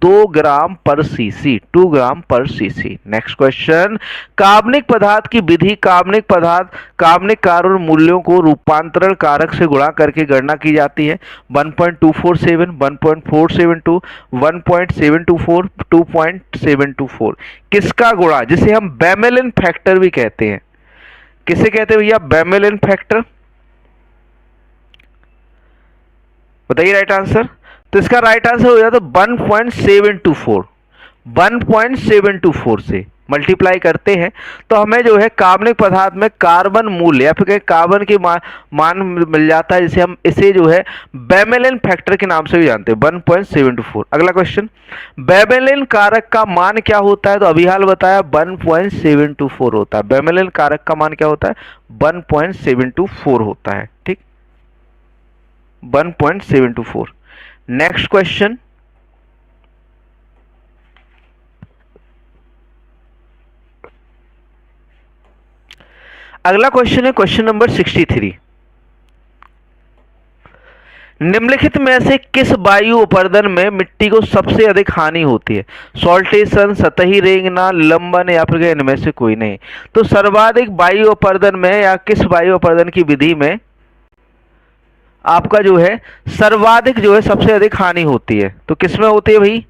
2 ग्राम पर सीसी, 2 ग्राम पर सीसी। नेक्स्ट क्वेश्चन, कार्बनिक पदार्थ की विधि कार्बनिक कार्बन मूल्यों को रूपांतरण कारक से गुणा करके गणना की जाती है। 1.247, 1.472, 1.724, 2.724। किसका गुणा? जिसे हम बेमेलिन फैक्टर भी कहते हैं। किसे कहते हैं भैया? बेमेलिन फैक्टर। बताइए राइट आंसर। तो इसका राइट आंसर हो जाता 1.724। 1.724 से मल्टीप्लाई करते हैं तो हमें जो है कार्बनिक पदार्थ में कार्बन मूल्य या फिर कार्बन के मान मिल जाता है, जिसे हम इसे जो है बेमेलिन फैक्टर के नाम से भी जानते हैं, 1.724। अगला क्वेश्चन, बेमेलिन कारक का मान क्या होता है? तो अभी हाल बताया 1.724 होता है। बेमेलिन कारक का मान क्या होता है? 1.724 होता है। ठीक, 1.724। नेक्स्ट क्वेश्चन, अगला क्वेश्चन है क्वेश्चन नंबर 63। निम्नलिखित में से किस वायु अपर्दन में मिट्टी को सबसे अधिक हानि होती है? सॉल्टेशन, सतही रेंगना, निलंबन या फिर इनमें से कोई नहीं। तो सर्वाधिक वायु अपर्दन में या किस वायु अपर्दन की विधि में आपका जो है सर्वाधिक जो है सबसे अधिक हानि होती है? तो किसमें होती है भाई?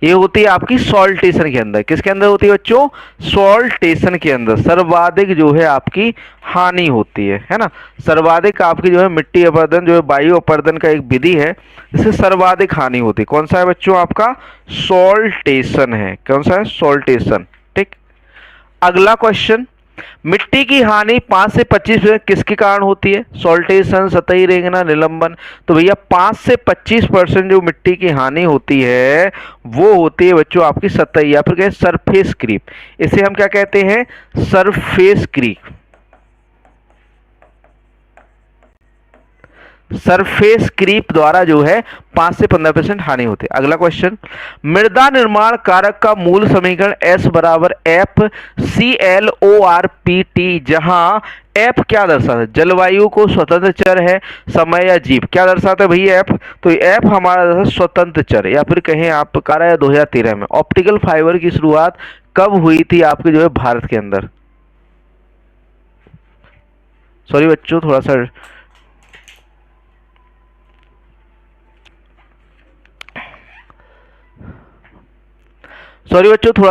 ये होती है आपकी सॉल्टेशन के अंदर। किसके अंदर होती है बच्चों? सॉल्टेशन के अंदर सर्वाधिक जो है आपकी हानि होती है ना। सर्वाधिक आपकी जो है मिट्टी अपर्दन जो है वायु अपर्दन का एक विधि है जिससे सर्वाधिक हानि होती है। कौन सा है बच्चों? आपका सॉल्टेशन है। कौन सा है? सॉल्टेशन। ठीक। अगला क्वेश्चन, मिट्टी की हानि 5 से 25% किसके कारण होती है? सॉल्टेशन, सतही रेंगना, निलंबन। तो भैया 5 से 25% जो मिट्टी की हानि होती है वो होती है बच्चों आपकी सतही या फिर कहें सरफेस क्रीप। इसे हम क्या कहते हैं? Surface creep. सरफेस क्रीप द्वारा जो है 5 से 15% हानि होती है। अगला क्वेश्चन, मृदा निर्माण कारक का मूल समीकरण S बराबर F C L O R P T, जहां एफ क्या दर्शाता है, जलवायु को स्वतंत्र चर है, समय या जीव, क्या दर्शाता है भैया एफ, तो एफ हमारा दर्शाता स्वतंत्र चर, या फिर कहें आप 2013 में। ऑप्टिकल फाइबर की शुरुआत कब हुई थी आपके जो है भारत के अंदर? सॉरी बच्चों, थोड़ा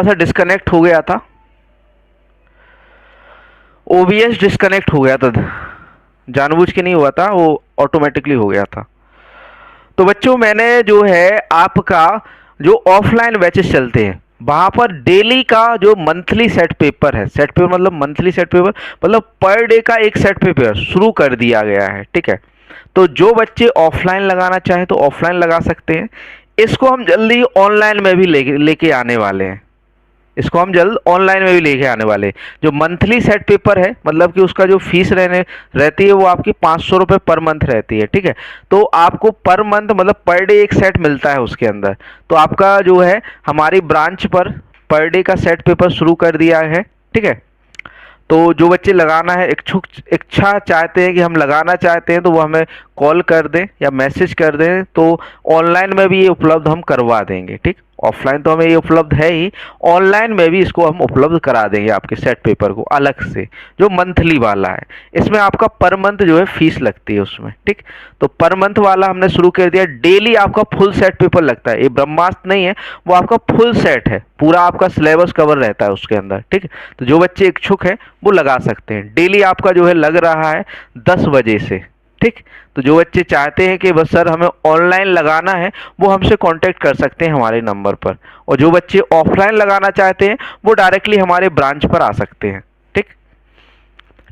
सा डिस्कनेक्ट हो गया था, ओबीएस डिस्कनेक्ट हो गया था, जानबूझ के नहीं हुआ था, वो ऑटोमेटिकली हो गया था। तो बच्चों मैंने जो है आपका जो ऑफलाइन बैचेस चलते हैं वहां पर डेली का जो मंथली सेट पेपर है, सेट पेपर मतलब मंथली सेट पेपर मतलब पर डे का एक सेट पेपर शुरू कर दिया गया है, ठीक है। तो जो बच्चे ऑफलाइन लगाना चाहें तो ऑफलाइन लगा सकते हैं। इसको हम जल्दी ऑनलाइन में भी लेके आने वाले हैं, इसको हम जल्द ऑनलाइन में भी लेके आने वाले। जो मंथली सेट पेपर है मतलब कि उसका जो फीस रहती है वो आपकी 500 रुपये पर मंथ रहती है, ठीक है। तो आपको पर मंथ मतलब पर डे एक सेट मिलता है उसके अंदर। तो आपका जो है हमारी ब्रांच पर डे का सेट पेपर शुरू कर दिया है, ठीक है। तो जो बच्चे लगाना है इच्छा चाहते हैं कि हम लगाना चाहते हैं तो वो हमें कॉल कर दें या मैसेज कर दें, तो ऑनलाइन में भी ये उपलब्ध हम करवा देंगे, ठीक। ऑफलाइन तो हमें ये उपलब्ध है ही, ऑनलाइन में भी इसको हम उपलब्ध करा देंगे आपके सेट पेपर को अलग से, जो मंथली वाला है। इसमें आपका पर मंथ जो है फीस लगती है उसमें, ठीक। तो पर मंथ वाला हमने शुरू कर दिया। डेली आपका फुल सेट पेपर लगता है, ये ब्रह्मास्त्र नहीं है, वो आपका फुल सेट है, पूरा आपका सिलेबस कवर रहता है उसके अंदर, ठीक। तो जो बच्चे इच्छुक हैं वो लगा सकते हैं। डेली आपका जो है लग रहा है 10 बजे से, ठीक। तो जो बच्चे चाहते हैं कि बस सर हमें ऑनलाइन लगाना है वो हमसे कांटेक्ट कर सकते हैं हमारे नंबर पर, और जो बच्चे ऑफलाइन लगाना चाहते हैं वो डायरेक्टली हमारे ब्रांच पर आ सकते हैं, ठीक।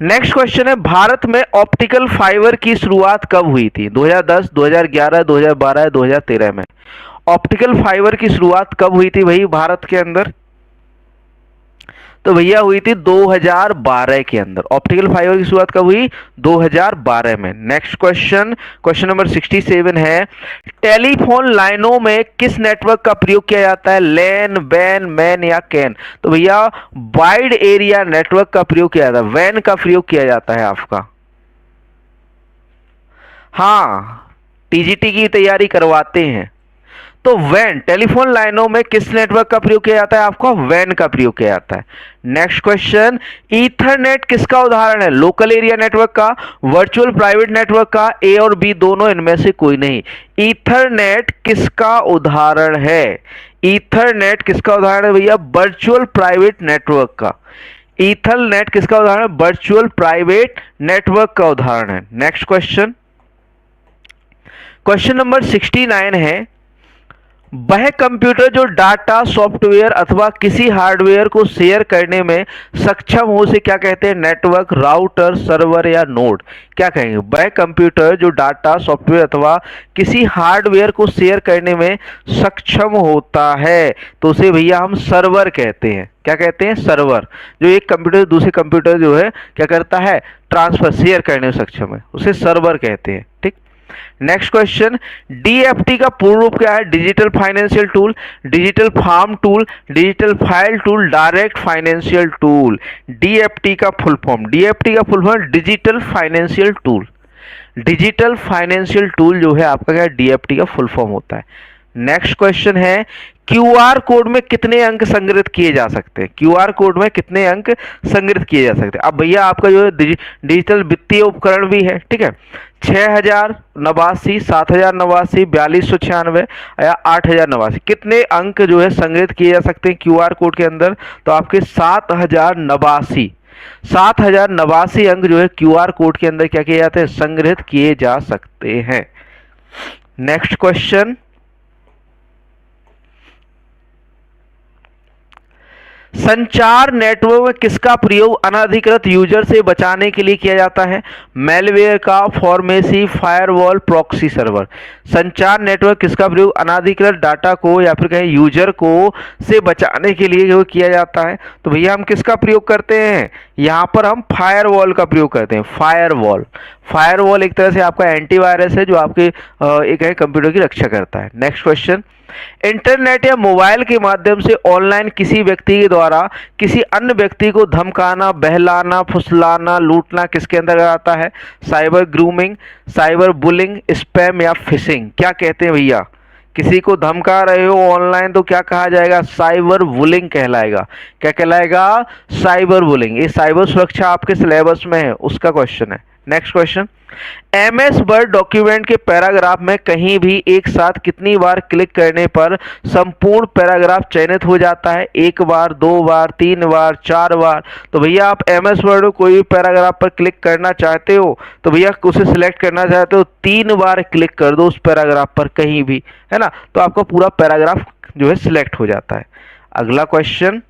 नेक्स्ट क्वेश्चन है, भारत में ऑप्टिकल फाइबर की शुरुआत कब हुई थी? 2010, 2011, 2012, 2013 में ऑप्टिकल फाइबर की शुरुआत कब हुई थी भाई भारत के अंदर? तो भैया हुई थी 2012 के अंदर। ऑप्टिकल फाइबर की शुरुआत कब हुई? 2012 में। नेक्स्ट क्वेश्चन, क्वेश्चन नंबर 67 है, टेलीफोन लाइनों में किस नेटवर्क का प्रयोग किया जाता है? लैन, वैन, मैन या कैन? तो भैया वाइड एरिया नेटवर्क का प्रयोग किया जाता है, वैन का प्रयोग किया जाता है आपका। हाँ, टीजीटी की तैयारी करवाते हैं तो वैन, टेलीफोन लाइनों में किस नेटवर्क का प्रयोग किया जाता है? आपका वैन का प्रयोग किया जाता है। नेक्स्ट क्वेश्चन, ईथरनेट किसका उदाहरण है? लोकल एरिया नेटवर्क का, वर्चुअल प्राइवेट नेटवर्क का, ए और बी दोनों, इनमें से कोई नहीं। ईथरनेट किसका उदाहरण है? ईथरनेट किसका उदाहरण है भैया? वर्चुअल प्राइवेट नेटवर्क का। ईथरनेट किसका उदाहरण है? वर्चुअल प्राइवेट नेटवर्क का उदाहरण है। नेक्स्ट क्वेश्चन, क्वेश्चन नंबर 69 है, वह कंप्यूटर जो डाटा, सॉफ्टवेयर अथवा किसी हार्डवेयर को शेयर करने में सक्षम हो उसे क्या कहते हैं? नेटवर्क, राउटर, सर्वर या नोड? क्या कहेंगे? वह कंप्यूटर जो डाटा, सॉफ्टवेयर अथवा किसी हार्डवेयर को शेयर करने में सक्षम होता है तो उसे भैया हम सर्वर कहते हैं। क्या कहते हैं? सर्वर। जो एक कंप्यूटर दूसरे कंप्यूटर जो है क्या करता है? ट्रांसफर, शेयर करने में सक्षम है, उसे सर्वर कहते हैं, ठीक। नेक्स्ट क्वेश्चन, डीएफटी का पूर्ण रूप क्या है? Digital financial tool, digital farm tool, digital file tool, direct financial tool. DFT का फुल फॉर्म, डीएफटी का full form digital financial tool. Digital financial tool जो है आपका क्या? डीएफटी का फुल फॉर्म होता है। नेक्स्ट क्वेश्चन है, क्यूआर कोड में कितने अंक संग्रहित किए जा सकते हैं? क्यूआर कोड में कितने अंक संग्रहित किए जा सकते हैं? अब भैया आपका जो है डिजिटल वित्तीय उपकरण भी है, ठीक है। 6089, 7089, 4296 या 8089, कितने अंक जो है संग्रहित किए जा सकते हैं क्यूआर कोड के अंदर? तो आपके 7089 अंक जो है क्यूआर कोड के अंदर क्या किए जाते हैं? संग्रहित किए जा सकते हैं। नेक्स्ट क्वेश्चन, संचार नेटवर्क में किसका प्रयोग अनधिकृत यूजर से बचाने के लिए किया जाता है? मेलवेयर का, फॉर्मेसी, फायरवॉल, प्रॉक्सी सर्वर। संचार नेटवर्क किसका प्रयोग अनधिकृत डाटा को या फिर कहें यूजर को से बचाने के लिए किया जाता है? तो भैया हम किसका प्रयोग करते हैं? यहाँ पर हम फायरवॉल का प्रयोग करते हैं। फायरवॉल, फायरवॉल एक तरह से आपका एंटीवायरस है जो आपके एक है कंप्यूटर की रक्षा करता है। नेक्स्ट क्वेश्चन, इंटरनेट या मोबाइल के माध्यम से ऑनलाइन किसी व्यक्ति के द्वारा किसी अन्य व्यक्ति को धमकाना, बहलाना, फुसलाना, लूटना किसके अंतर्गत आता है? Cyber grooming, cyber bullying, spam या फिशिंग। क्या कहते हैं भैया? किसी को धमका रहे हो ऑनलाइन तो क्या कहा जाएगा? साइबर बुलिंग कहलाएगा। क्या कहलाएगा? Cyber bullying. ये साइबर सुरक्षा आपके सिलेबस में है, उसका क्वेश्चन है। Next question, MS word document के पैराग्राफ में कहीं भी एक साथ कितनी बार क्लिक करने पर संपूर्ण पैराग्राफ चयनित हो जाता है? एक बार, दो बार, तीन बार, चार बार। तो भैया आप एमएस वर्ड में कोई भी पैराग्राफ पर क्लिक करना चाहते हो तो भैया उसे सिलेक्ट करना चाहते हो, तीन बार क्लिक कर दो उस पैराग्राफ पर कहीं भी, है ना, तो आपका पूरा पैराग्राफ जो है सिलेक्ट हो जाता है। अगला क्वेश्चन,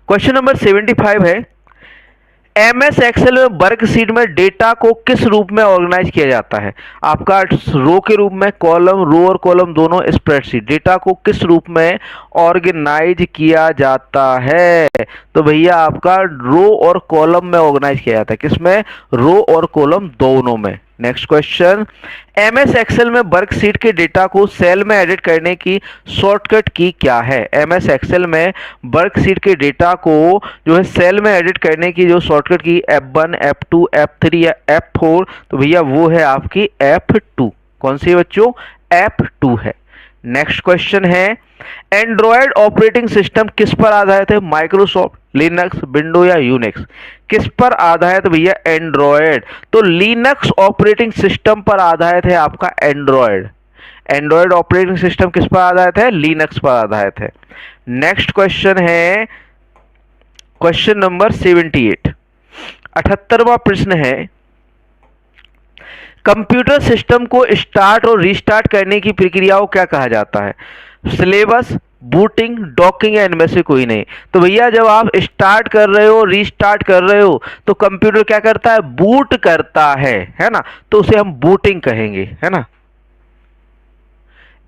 क्वेश्चन नंबर 75 है, एमएस एक्सेल में वर्कशीट में डेटा को किस रूप में ऑर्गेनाइज किया जाता है? आपका रो के रूप में, कॉलम, रो और कॉलम दोनों स्प्रेडशीट। डेटा को किस रूप में ऑर्गेनाइज किया जाता है? तो भैया आपका रो और कॉलम में ऑर्गेनाइज किया जाता है। किसमें? रो और कॉलम दोनों में। नेक्स्ट क्वेश्चन, एमएस एक्सेल में वर्कशीट के डेटा को सेल में एडिट करने की शॉर्टकट की क्या है? एमएस एक्सेल में वर्कशीट के डेटा को जो है सेल में एडिट करने की जो शॉर्टकट की, F1, F2, F3 या F4, तो भैया वो है आपकी F2। कौन सी बच्चों? F2 है। नेक्स्ट क्वेश्चन है, एंड्रॉयड ऑपरेटिंग सिस्टम किस पर आधारित है? माइक्रोसॉफ्ट, लिनक्स, विंडो या यूनिक्स। किस पर आधारित भैया? एंड्रॉयड। तो लिनक्स ऑपरेटिंग सिस्टम पर आधारित है आपका एंड्रॉयड। एंड्रॉयड ऑपरेटिंग सिस्टम किस पर आधारित है? लिनक्स पर आधारित है। नेक्स्ट क्वेश्चन है क्वेश्चन नंबर 78, 78वां प्रश्न है, कंप्यूटर सिस्टम को स्टार्ट और रीस्टार्ट करने की प्रक्रिया को क्या कहा जाता है? सिलेबस, बूटिंग, डॉकिंग या इनमें से कोई नहीं। तो भैया जब आप स्टार्ट कर रहे हो, रीस्टार्ट कर रहे हो तो कंप्यूटर क्या करता है? बूट करता है ना, तो उसे हम बूटिंग कहेंगे, है ना।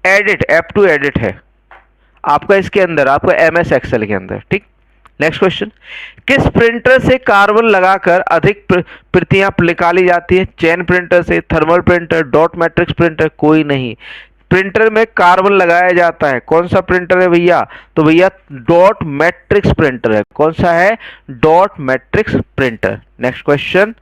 एडिट, F2 एडिट है आपका इसके अंदर, आपका एमएस एक्सेल के अंदर, ठीक। नेक्स्ट क्वेश्चन, किस प्रिंटर से कार्बन लगाकर अधिक प्रतियां निकाली जाती है? चेन प्रिंटर से, thermal printer, dot matrix printer, कोई नहीं। प्रिंटर में कार्बन लगाया जाता है। कौन सा प्रिंटर है भैया? तो भैया डॉट मैट्रिक्स प्रिंटर है। कौन सा है? Dot matrix printer. Next question,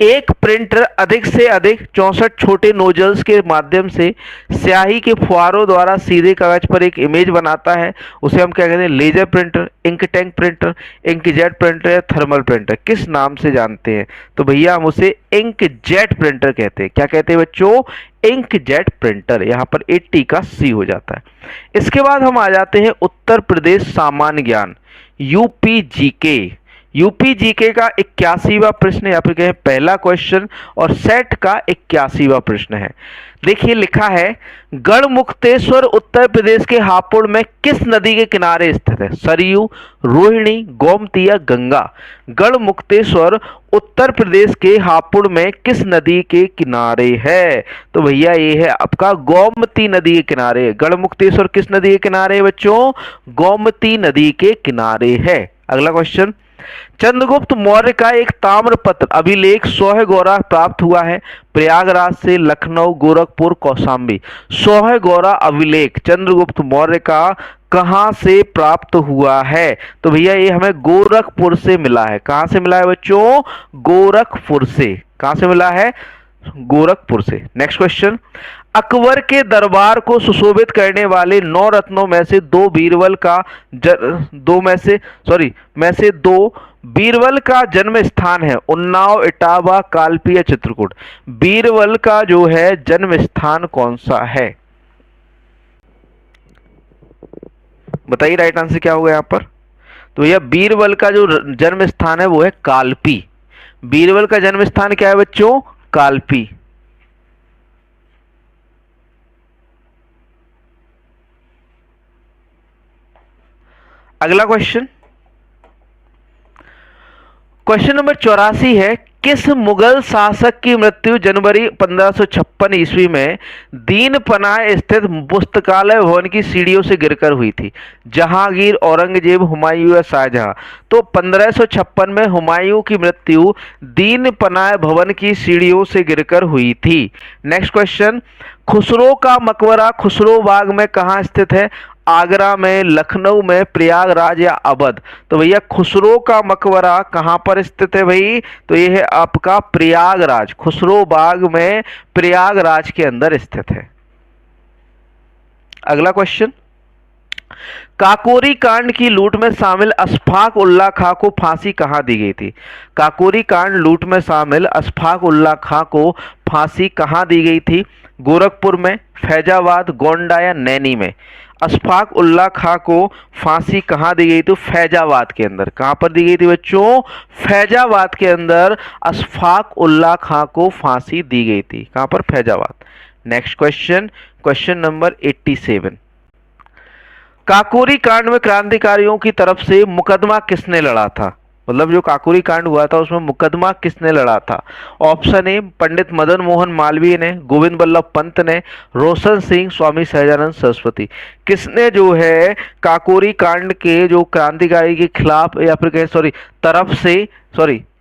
एक प्रिंटर अधिक से अधिक 64 छोटे नोजल्स के माध्यम से स्याही के फुहारों द्वारा सीधे कागज पर एक इमेज बनाता है, उसे हम क्या कहते हैं? Laser printer, ink tank printer, inkjet printer या थर्मल प्रिंटर। किस नाम से जानते हैं? तो भैया हम उसे इंकजेट प्रिंटर कहते हैं। क्या कहते हैं बच्चों? Inkjet printer. यहाँ पर 80 का C हो जाता है। इसके बाद हम आ जाते हैं उत्तर प्रदेश सामान्य ज्ञान, यूपीजीके। यूपीजीके का 81वां प्रश्न या फिर कहें पहला क्वेश्चन और सेट का 81वां प्रश्न है। देखिए लिखा है, गढ़मुक्तेश्वर उत्तर प्रदेश के हापुड़ में किस नदी के किनारे स्थित है? सरयू, रोहिणी, गोमती या गंगा। गढ़मुक्तेश्वर उत्तर प्रदेश के हापुड़ में किस नदी के किनारे है? तो भैया ये है आपका गोमती नदी के किनारे। गढ़मुक्तेश्वर किस नदी के किनारे है बच्चों? गोमती नदी के किनारे है। अगला क्वेश्चन, चंद्रगुप्त मौर्य का एक ताम्रपत्र अभिलेख सोहगौरा प्राप्त हुआ है। प्रयागराज से, लखनऊ, गोरखपुर, कौशाम्बी। सोहगौरा अभिलेख चंद्रगुप्त मौर्य का कहां से प्राप्त हुआ है? तो भैया ये हमें गोरखपुर से मिला है। कहां से मिला है बच्चों? गोरखपुर से। कहां से मिला है? गोरखपुर से। नेक्स्ट क्वेश्चन, अकबर के दरबार को सुशोभित करने वाले 9 रत्नों में से दो बीरबल का जन्म स्थान है। उन्नाव, इटावा, कालपी या चित्रकूट। बीरबल का जो है जन्म स्थान कौन सा है? बताइए राइट आंसर क्या होगा यहाँ पर? तो यह बीरबल का जो जन्म स्थान है वो है कालपी। बीरबल का जन्म स्थान क्या है बच्चों? कालपी। अगला क्वेश्चन, क्वेश्चन नंबर 84 है, किस मुगल शासक की मृत्यु जनवरी 1556 ईस्वी में दीन पनाह स्थित पुस्तकालय भवन की सीढ़ियों से गिरकर हुई थी? जहांगीर, औरंगजेब, हुमायूं या शाहजहां? तो 1556 में हुमायूं की मृत्यु दीन पनाह भवन की सीढ़ियों से गिरकर हुई थी। नेक्स्ट क्वेश्चन, खुसरो का मकबरा खुसरो बाग में कहाँ स्थित है? आगरा में, लखनऊ में, प्रयागराज या अवध? तो भैया खुसरो का मकबरा कहाँ पर स्थित है भाई? तो ये है आपका प्रयागराज, खुसरो बाग में प्रयागराज के अंदर स्थित है। अगला क्वेश्चन, काकोरी कांड की लूट में शामिल अशफाक उल्लाह खां को फांसी कहां दी गई थी? काकोरी कांड लूट में शामिल अशफाक उल्लाह खां को फांसी कहां दी गई थी? गोरखपुर में, फैजाबाद, गोंडा या नैनी में? अशफाक उल्लाह खां को फांसी कहां दी गई थी? फैजाबाद के अंदर। कहां पर दी गई थी बच्चों? फैजाबाद के अंदर अशफाक उल्लाह खां को फांसी दी गई थी। कहां पर? Faizabad. Next question, question number 87, Kakori कांड में क्रांतिकारियों की तरफ से मुकदमा किसने लड़ा था? मतलब जो काकोरी कांड हुआ था उसमें मुकदमा किसने लड़ा था? ऑप्शन ए पंडित मदन मोहन मालवीय ने, गोविंद बल्लभ पंत ने, रोशन सिंह, स्वामी सहजानंद सरस्वती। किसने जो है काकोरी कांड के जो क्रांतिकारी के खिलाफ या फिर कहें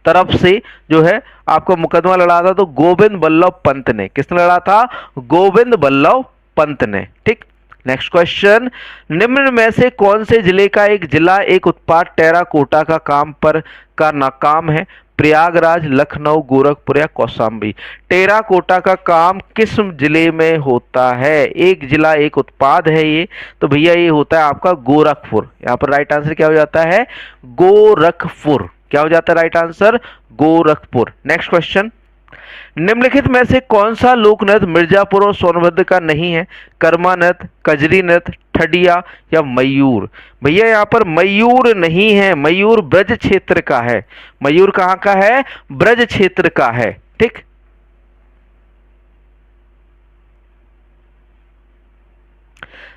तरफ से जो है आपको मुकदमा लड़ा था? तो गोविंद बल्लभ पंत ने। किसने लड़ा था? गोविंद बल्लभ पंत ने। ठीक। नेक्स्ट क्वेश्चन, निम्न में से कौन से जिले का एक जिला एक उत्पाद टेराकोटा का काम पर का नाकाम है? प्रयागराज, लखनऊ, गोरखपुर या कौशाम्बी? टेराकोटा का काम किस जिले में होता है? एक जिला एक उत्पाद है ये, तो भैया ये होता है आपका गोरखपुर। यहाँ पर राइट आंसर क्या हो जाता है? गोरखपुर। क्या हो जाता है right answer? Gorakhpur. Next question, निम्नलिखित में से कौन सा लोक नृत्य मिर्जापुर और सोनभद्र का नहीं है? कर्मा नृत्य, कजरी नृत्य, ठडिया या मयूर? भैया यहाँ पर मयूर नहीं है, मयूर ब्रज क्षेत्र का है। मयूर कहाँ का है? ब्रज क्षेत्र का है। ठीक।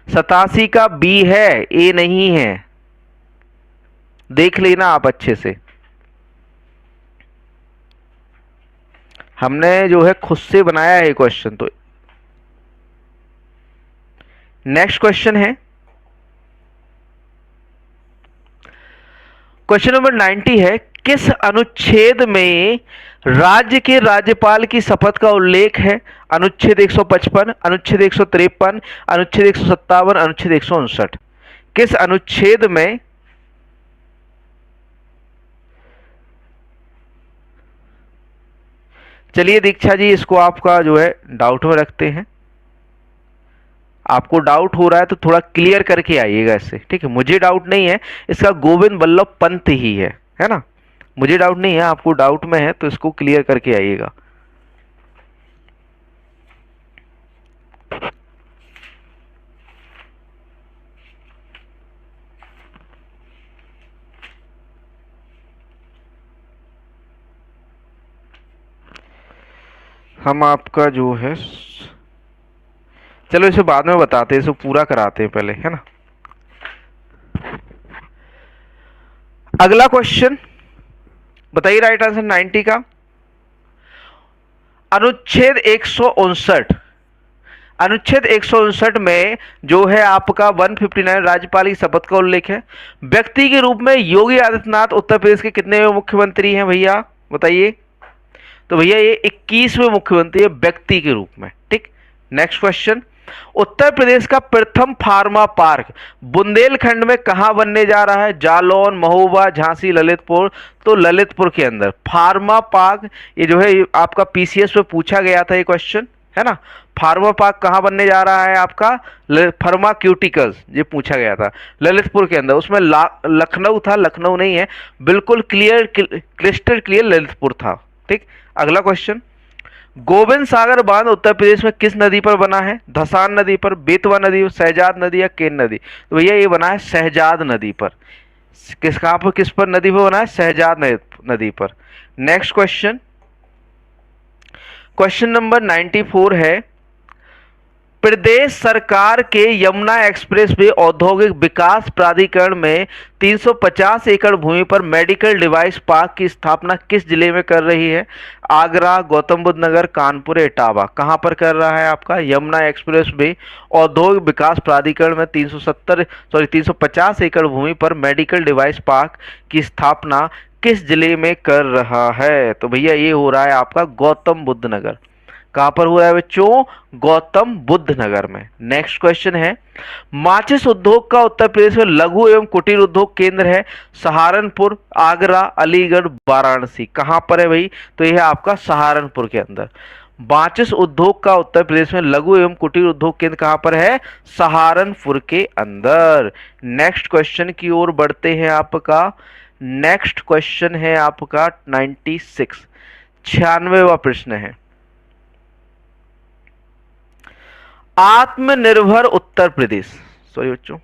सतासी का बी है, ए नहीं है, देख लेना आप अच्छे से। हमने जो है खुद से बनाया है क्वेश्चन। तो नेक्स्ट क्वेश्चन है क्वेश्चन नंबर 90 है, किस अनुच्छेद में राज्य के राज्यपाल की शपथ का उल्लेख है? अनुच्छेद 155, अनुच्छेद 153, अनुच्छेद 157, अनुच्छेद 159? किस अनुच्छेद में चलिए दीक्षा जी इसको आपका जो है डाउट में रखते हैं। आपको डाउट हो रहा है तो थोड़ा क्लियर करके आइएगा इससे। ठीक है, मुझे डाउट नहीं है, इसका गोविंद बल्लभ पंत ही है ना? मुझे डाउट नहीं है, आपको डाउट में है तो इसको क्लियर करके आइएगा। हम आपका जो है चलो इसे बाद में बताते हैं, इसे पूरा कराते हैं पहले, है ना? अगला क्वेश्चन बताइए राइट आंसर 90 का। अनुच्छेद 159, अनुच्छेद 159 में जो है आपका 159 राज्यपाल की शपथ का उल्लेख है। व्यक्ति के रूप में योगी आदित्यनाथ उत्तर प्रदेश के कितने मुख्यमंत्री हैं भैया बताइए? तो भैया ये 21वें मुख्यमंत्री है व्यक्ति के रूप में। ठीक। नेक्स्ट क्वेश्चन, उत्तर प्रदेश का प्रथम फार्मा पार्क बुंदेलखंड में कहां बनने जा रहा है? जालौन, महोबा, झांसी, ललितपुर? तो ललितपुर के अंदर फार्मा पार्क। ये जो है आपका पीसीएस में पूछा गया था ये क्वेश्चन, है ना? फार्मा पार्क कहां बनने जा रहा है आपका? फार्माक्यूटिकल्स, ये पूछा गया था ललितपुर के अंदर। उसमें लखनऊ था, लखनऊ नहीं है, बिल्कुल क्लियर क्रिस्टल क्लियर ललितपुर था। ठीक। अगला क्वेश्चन, गोविंद सागर बांध उत्तर प्रदेश में किस नदी पर बना है? धसान नदी पर, बेतवा नदी, शहजाद नदी या केन नदी? तो भैया ये बना है शहजाद नदी पर। कहां पर, किस पर नदी पर बना है? शहजाद नदी पर। नेक्स्ट क्वेश्चन, क्वेश्चन नंबर 94 है, प्रदेश सरकार के यमुना एक्सप्रेसवे औद्योगिक विकास प्राधिकरण में 350 एकड़ भूमि पर मेडिकल डिवाइस पार्क की स्थापना किस जिले में कर रही है? आगरा, गौतम बुद्ध नगर, कानपुर, इटावा। कहां पर कर रहा है आपका यमुना एक्सप्रेसवे औद्योगिक विकास प्राधिकरण में 350 एकड़ भूमि पर मेडिकल डिवाइस पार्क की स्थापना किस जिले में कर रहा है? तो भैया ये हो रहा है आपका गौतम बुद्ध नगर। कहां पर हो रहा है बच्चों? गौतम बुद्ध नगर में। नेक्स्ट क्वेश्चन है, माचिस उद्योग का उत्तर प्रदेश में लघु एवं कुटीर उद्योग केंद्र है सहारनपुर, आगरा, अलीगढ़, वाराणसी। कहां पर है भाई? तो यह है आपका सहारनपुर के अंदर। माचिस उद्योग का उत्तर प्रदेश में लघु एवं कुटीर उद्योग केंद्र कहां पर है? सहारनपुर के अंदर। नेक्स्ट क्वेश्चन की ओर बढ़ते हैं आपका। नेक्स्ट क्वेश्चन है आपका 96वां प्रश्न है, आत्मनिर्भर उत्तर प्रदेश, सॉरी बच्चों,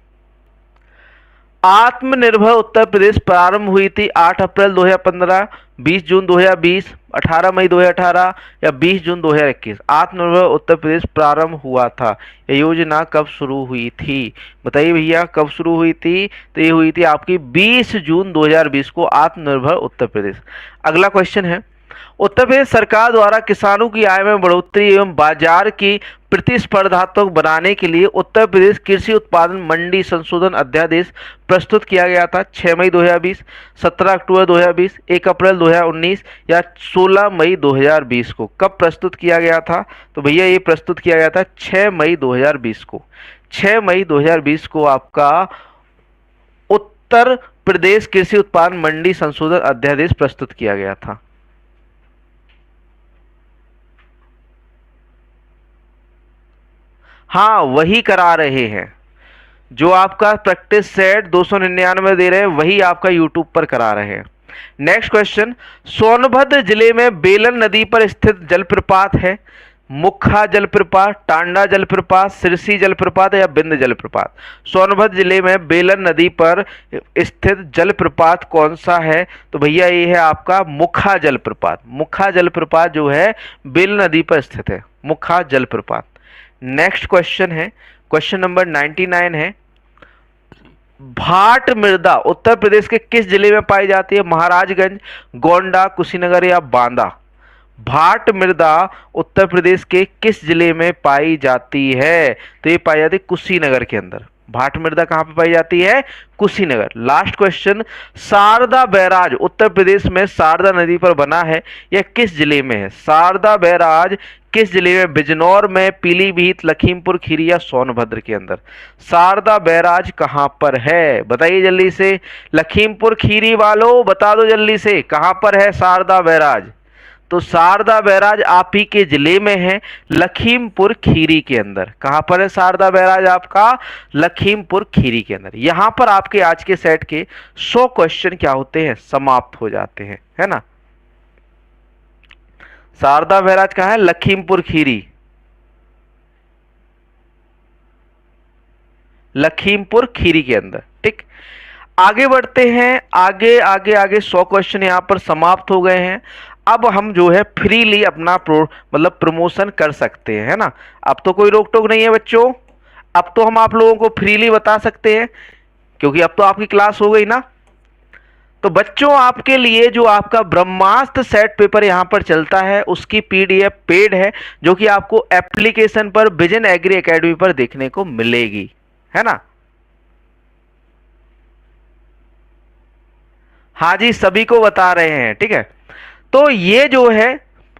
आत्मनिर्भर उत्तर प्रदेश प्रारंभ हुई थी 8 अप्रैल 2015, 20 जून 2020, 18 मई 2018 या 20 जून 2021। आत्मनिर्भर उत्तर प्रदेश प्रारंभ हुआ था, यह योजना कब शुरू हुई थी? बताइए भैया कब शुरू हुई थी? तो ये हुई थी आपकी 20 जून 2020 को आत्मनिर्भर उत्तर प्रदेश। अगला क्वेश्चन है, उत्तर प्रदेश सरकार द्वारा किसानों की आय में बढ़ोतरी एवं बाजार की प्रतिस्पर्धात्मक बनाने के लिए उत्तर प्रदेश कृषि उत्पादन मंडी संशोधन अध्यादेश प्रस्तुत किया गया था 6 मई 2020, 17 अक्टूबर 2020, 1 अप्रैल 2019 या 16 मई 2020 को। कब प्रस्तुत किया गया था? तो भैया ये प्रस्तुत किया गया था 6 मई 2020 को। 6 मई 2020 को आपका उत्तर प्रदेश कृषि उत्पादन मंडी संशोधन अध्यादेश प्रस्तुत किया गया था। हाँ वही करा रहे हैं जो आपका प्रैक्टिस सेट 299 दे रहे हैं, वही आपका यूट्यूब पर करा रहे हैं। नेक्स्ट क्वेश्चन, सोनभद्र जिले में बेलन नदी पर स्थित जलप्रपात है मुखा जलप्रपात, टांडा जलप्रपात, सिरसी जलप्रपात या बिंद जलप्रपात। सोनभद्र जिले में बेलन नदी पर स्थित जलप्रपात कौन सा है? तो भैया ये है आपका मुखा जलप्रपात। मुखा जलप्रपात जो है बेलन नदी पर स्थित है, मुखा जलप्रपात। नेक्स्ट क्वेश्चन है, क्वेश्चन नंबर 99 है, भाट मृदा उत्तर प्रदेश के किस जिले में पाई जाती है? महाराजगंज, गोंडा, कुशीनगर या बांदा। भाट मृदा उत्तर प्रदेश के किस जिले में पाई जाती है? तो ये पाई जाती है कुशीनगर के अंदर। भाट मृदा कहां पे पाई जाती है? Kushinagar. Last question, Sharda barrage Uttar Pradesh में शारदा नदी पर बना है, यह किस जिले में है? शारदा बैराज किस जिले में? बिजनौर में, पीलीभीत, लखीमपुर खीरी या सोनभद्र के अंदर। शारदा बैराज कहां पर है? बताइए जल्दी से, लखीमपुर खीरी वालों बता दो जल्दी से, कहां पर है शारदा बैराज? तो शारदा बैराज आप ही के जिले में है, लखीमपुर खीरी के अंदर। कहां पर है शारदा बैराज आपका? लखीमपुर खीरी के अंदर। यहां पर आपके आज के सेट के 100 क्वेश्चन क्या होते हैं? समाप्त हो जाते हैं, है ना। शारदा बैराज कहां है? लखीमपुर खीरी, लखीमपुर खीरी के अंदर। ठीक, आगे बढ़ते हैं, आगे आगे आगे 100 क्वेश्चन यहां पर समाप्त हो गए हैं। अब हम जो है फ्रीली अपना मतलब प्रमोशन कर सकते हैं, है ना। अब तो कोई रोक टोक नहीं है बच्चों, अब तो हम आप लोगों को फ्रीली बता सकते हैं, क्योंकि अब तो आपकी क्लास हो गई ना। तो बच्चों आपके लिए जो आपका ब्रह्मास्त्र सेट पेपर यहां पर चलता है उसकी पीडीएफ पेड है, जो कि आपको एप्लीकेशन पर विजन एग्री एकेडमी पर देखने को मिलेगी, है ना। हाँ जी, सभी को बता रहे हैं, ठीक है। तो ये जो है,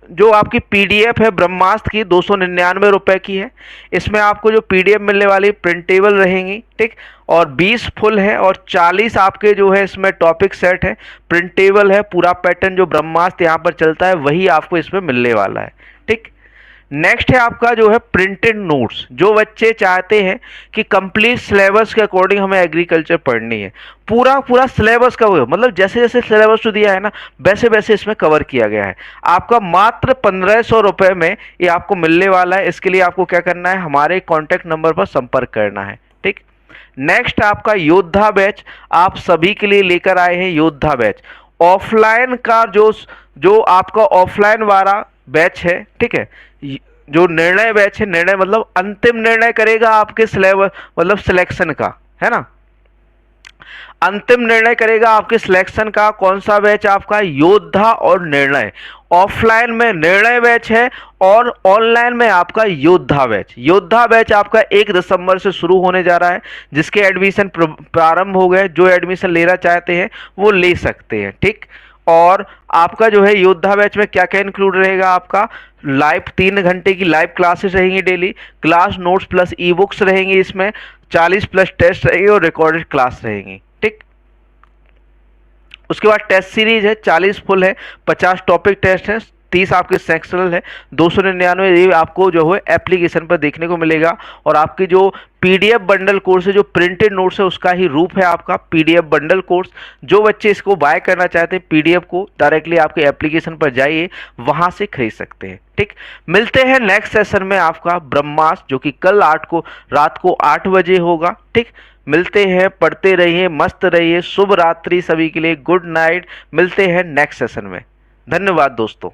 जो आपकी पीडीएफ है ब्रह्मास्त्र की 299 रुपए की है। इसमें आपको जो पीडीएफ मिलने वाली प्रिंटेबल रहेंगी, ठीक, और 20 फुल है और 40 आपके जो है इसमें टॉपिक सेट है, प्रिंटेबल है। पूरा पैटर्न जो ब्रह्मास्त्र यहाँ पर चलता है वही आपको इसमें मिलने वाला है, ठीक। नेक्स्ट है आपका जो है प्रिंटेड नोट्स। जो बच्चे चाहते हैं कि कंप्लीट सिलेबस के अकॉर्डिंग हमें एग्रीकल्चर पढ़नी है, पूरा पूरा सिलेबस कवर, मतलब जैसे जैसे सिलेबस तो दिया है ना वैसे वैसे इसमें कवर किया गया है, आपका मात्र 1500 रुपए में ये आपको मिलने वाला है। इसके लिए आपको क्या करना है? हमारे कॉन्टैक्ट नंबर पर संपर्क करना है, ठीक। नेक्स्ट आपका योद्धा बैच आप सभी के लिए लेकर आए हैं। योद्धा बैच ऑफलाइन का जो आपका ऑफलाइन वाला बैच है, ठीक है, जो निर्णय बैच है, निर्णय मतलब अंतिम निर्णय करेगा आपके सिलेबस मतलब सिलेक्शन का, है ना। अंतिम निर्णय करेगा आपके सिलेक्शन का कौन सा बैच आपका, योद्धा और निर्णय। ऑफलाइन में निर्णय बैच है और ऑनलाइन में आपका योद्धा बैच। योद्धा बैच आपका 1 दिसंबर से शुरू होने जा रहा है, जिसके एडमिशन प्रारंभ हो गए। जो एडमिशन लेना चाहते हैं वो ले सकते हैं, ठीक। और आपका जो है योद्धा बैच में क्या क्या इंक्लूड रहेगा, आपका लाइव 3 घंटे की लाइव क्लासेस रहेंगी daily, class notes plus e books रहेंगी, इसमें 40 प्लस टेस्ट रहेंगे और रिकॉर्डेड क्लास रहेंगी, ठीक। उसके बाद टेस्ट सीरीज है, 40 फुल है, 50 टॉपिक टेस्ट है, 30 आपके सेक्शनल है, 299 ये आपको जो है एप्लीकेशन पर देखने को मिलेगा। और आपकी जो पीडीएफ बंडल कोर्स है, जो प्रिंटेड नोट्स है, उसका ही रूप है आपका पीडीएफ बंडल कोर्स। जो बच्चे इसको बाय करना चाहते हैं पीडीएफ को, डायरेक्टली आपके एप्लीकेशन पर जाइए, वहां से खरीद सकते हैं, ठीक। मिलते हैं नेक्स्ट सेशन में आपका ब्रह्मास्त्र, जो कि कल रात को 8 बजे होगा, ठीक। मिलते हैं, पढ़ते रहिए, मस्त रहिए, शुभ रात्रि सभी के लिए, गुड नाइट। मिलते हैं नेक्स्ट सेशन में। धन्यवाद दोस्तों।